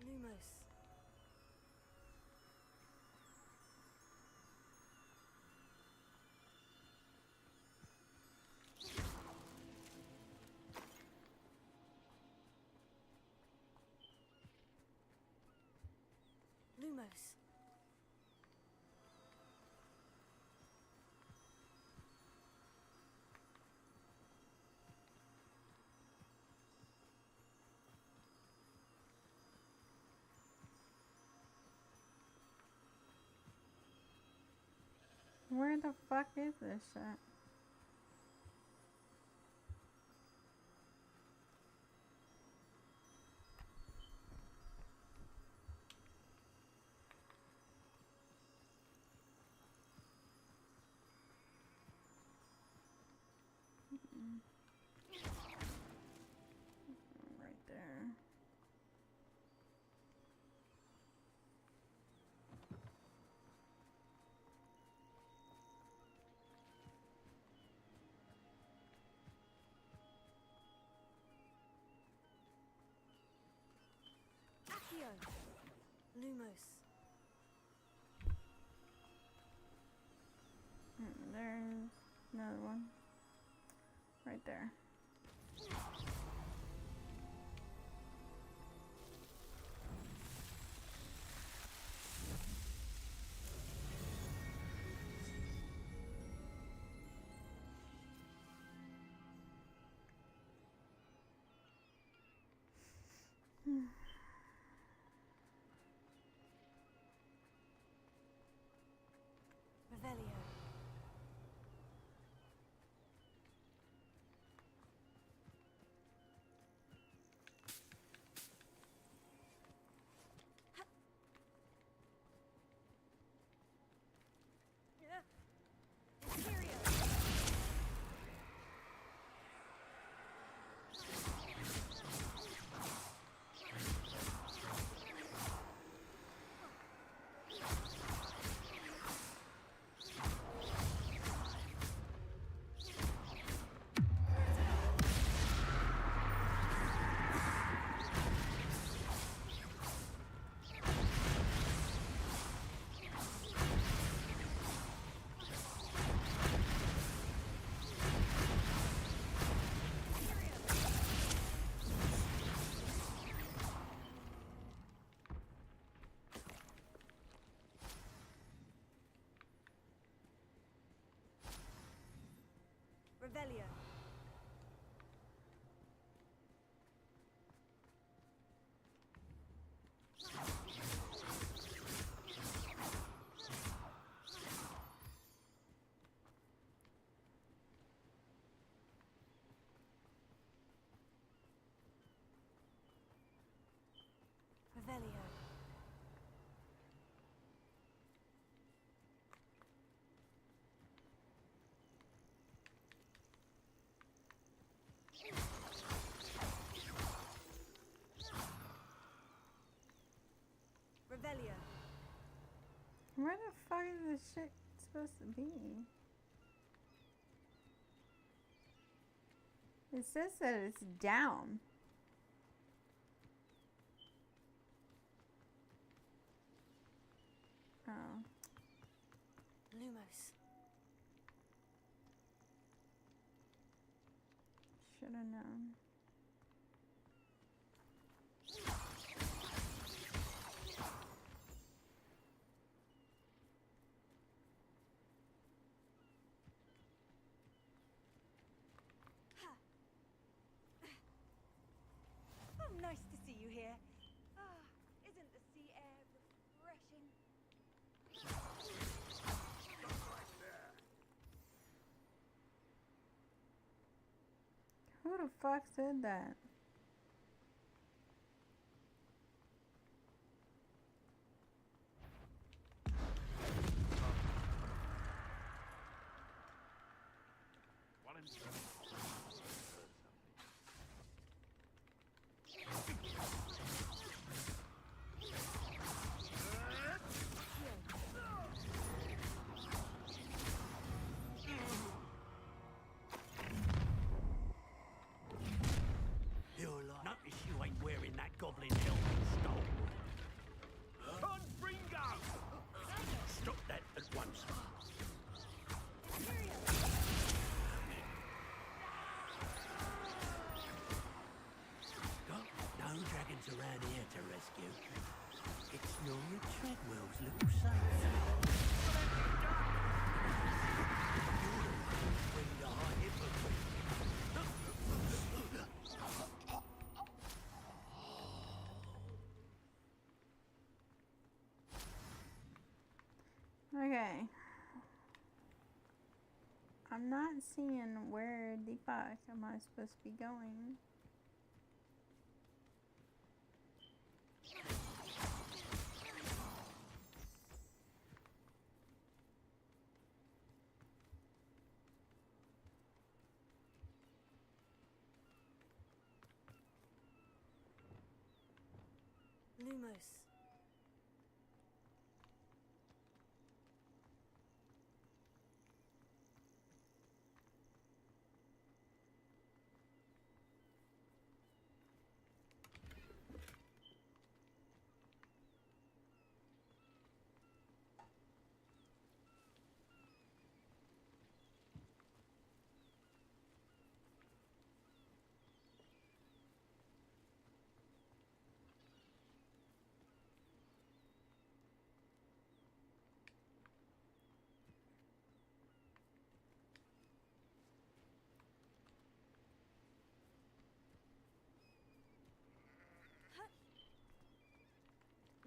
Lumos. Lumos. Where the fuck is this shit? Right there. Accio. Lumos. There's another one. Right there. Revelio. Revelio. Revelio. Revelio. Where the fuck is this shit supposed to be? It says that it's down. Oh. Lumos. Should have known. Oh, nice to see you here. Ah, isn't the sea air refreshing? Who the fuck said that? Notice you ain't wearing that goblin helmet stole. Confringo! Stop that at once. Got no dragons around here to rescue. Ignore your treadwell's little safe. Bring the high hypocrite. Okay. I'm not seeing where the fuck am I supposed to be going. Lumos.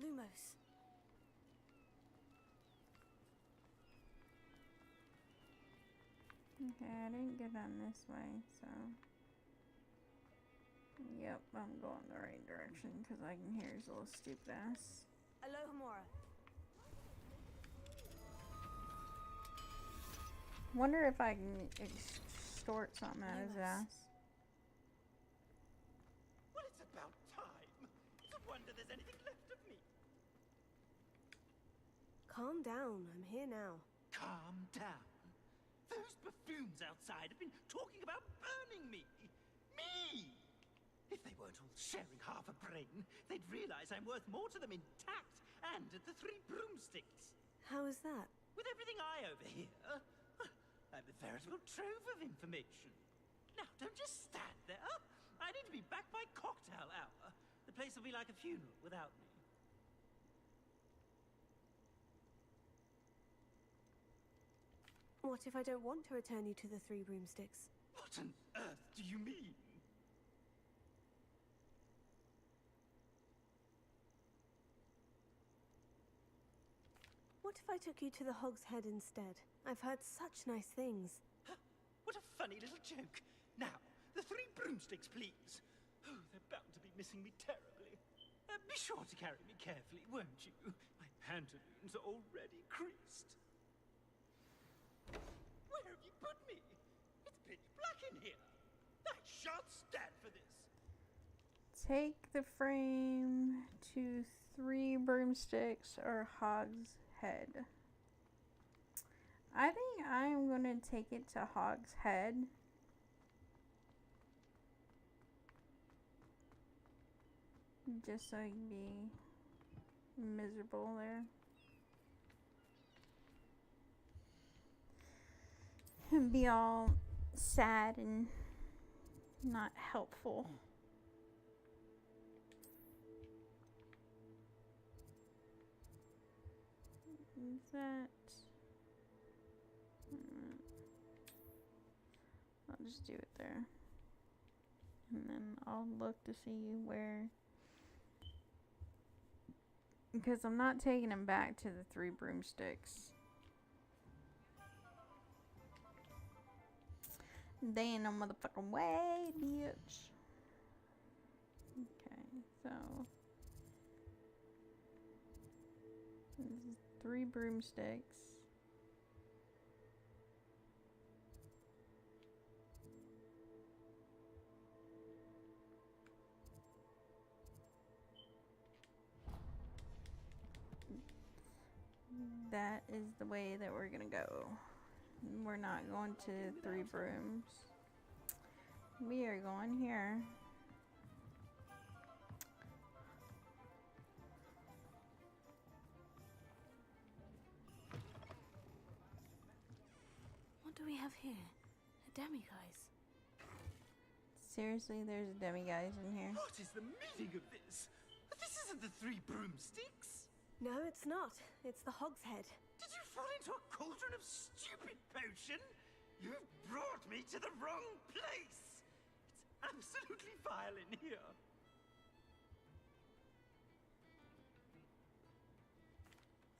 Lumos. Okay, I didn't get on this way, so... Yep, I'm going the right direction because I can hear his little stupid ass. Alohomora. Wonder if I can extort something out of his ass. Well, it's about time. It's a wonder there's anything left of me. Calm down. I'm here now. Calm down. Those buffoons outside have been talking about burning me. Me! If they weren't all sharing half a brain, they'd realize I'm worth more to them intact and at the Three Broomsticks. How is that? With everything I overhear, I'm a veritable trove of information. Now, don't just stand there. I need to be back by cocktail hour. The place will be like a funeral without me. What if I don't want to return you to the Three Broomsticks? What on earth do you mean? What if I took you to the Hog's Head instead? I've heard such nice things. What a funny little joke. Now, the Three Broomsticks, please. Oh, they're bound to be missing me terribly. Be sure to carry me carefully, won't you? My pantaloons are already creased. Where have you put me? It's pitch black in here. I shan't stand for this. Take the frame to Three Broomsticks or Hog's Head. I think I'm gonna take it to Hog's Head. Just so you can be miserable there. And be all sad and not helpful. Is that... I'll just do it there. And then I'll look to see where... Because I'm not taking him back to the 3 broomsticks. They ain't no motherfucking way, bitch. Okay, so... This is 3 broomsticks. That is the way that we're gonna go. We're not going to 3 brooms. We are going here. What do we have here? A demiguise. Seriously, there's a demiguise in here. What is the meaning of this? This isn't the 3 broomsticks. No, it's not. It's the Hogshead. Did you fall into a cauldron of stupid potion? You've brought me to the wrong place. It's absolutely vile in here.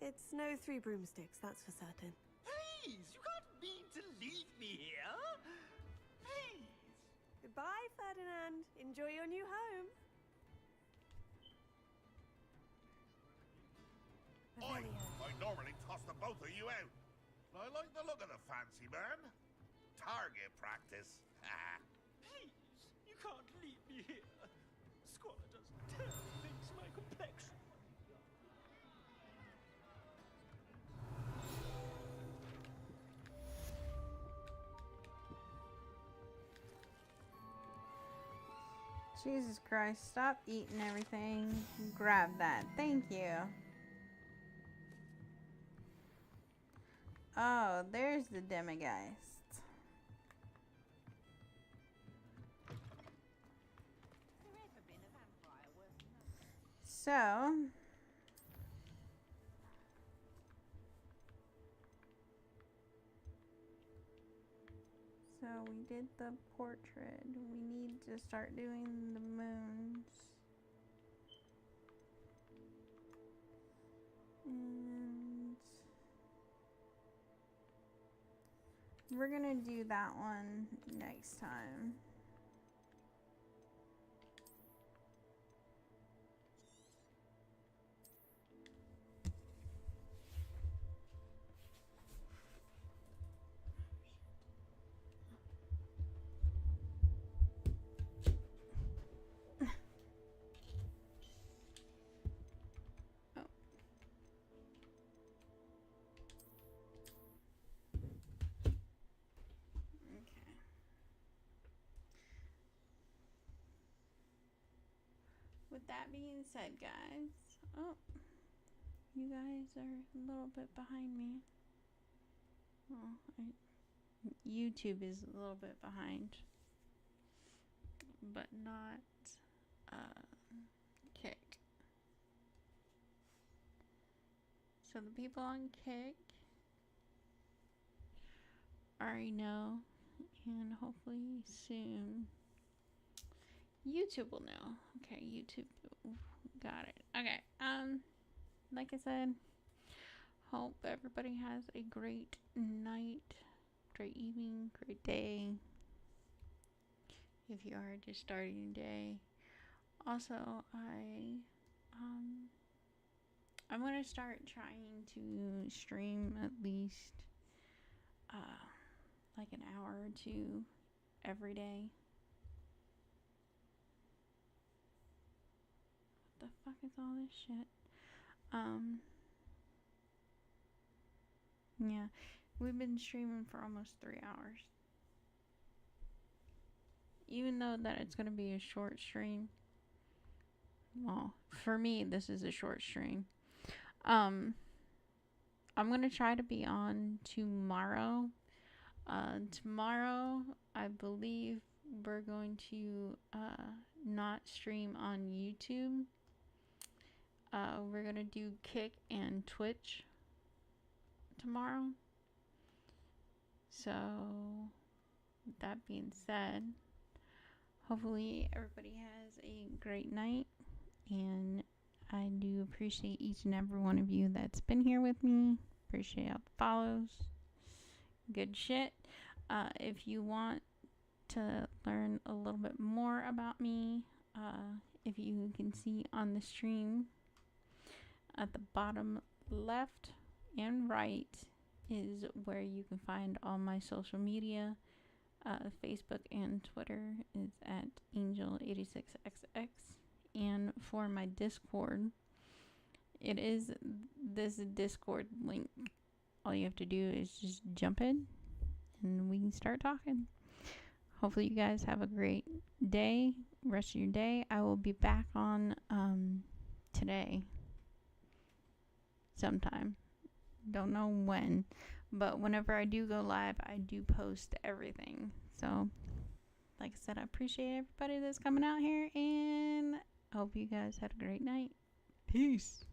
It's no 3 broomsticks, that's for certain. Please, you can't mean to leave me here. Please. Goodbye, Ferdinand. Enjoy your new home. I normally toss the both of you out. I like the look of the fancy man. Target practice. Please, you can't leave me here. Squalor does terrible things to my complexion. Jesus Christ, stop eating everything. Grab that. Thank you. Oh, there's the demiguise. So... So we did the portrait. We need to start doing the moons. And we're gonna do that one next time. With that being said, guys, oh, you guys are a little bit behind me. Well, YouTube is a little bit behind, but not Kick. So the people on Kick already know, and hopefully soon YouTube will know. Okay, YouTube got it. Okay, like I said, hope everybody has a great night, great evening, great day. If you are just starting a day. Also, I'm gonna start trying to stream at least like an hour or 2 every day. What the fuck is all this shit? Yeah, we've been streaming for almost 3 hours. Even though that it's gonna be a short stream, well, for me, this is a short stream. I'm gonna try to be on tomorrow. Tomorrow, I believe we're going to not stream on YouTube. We're gonna do Kick and Twitch tomorrow. So, with that being said, hopefully everybody has a great night, and I do appreciate each and every one of you that's been here with me. Appreciate all the follows. Good shit. If you want to learn a little bit more about me, if you can see on the stream at the bottom left and right is where you can find all my social media. Facebook and Twitter is at Angel86XX. And for my Discord, it is this Discord link. All you have to do is just jump in and we can start talking. Hopefully you guys have a great day, rest of your day. I will be back on today sometime. Don't know when, but whenever I do go live, I do post everything. So, like I said, I appreciate everybody that's coming out here, and I hope you guys had a great night. Peace.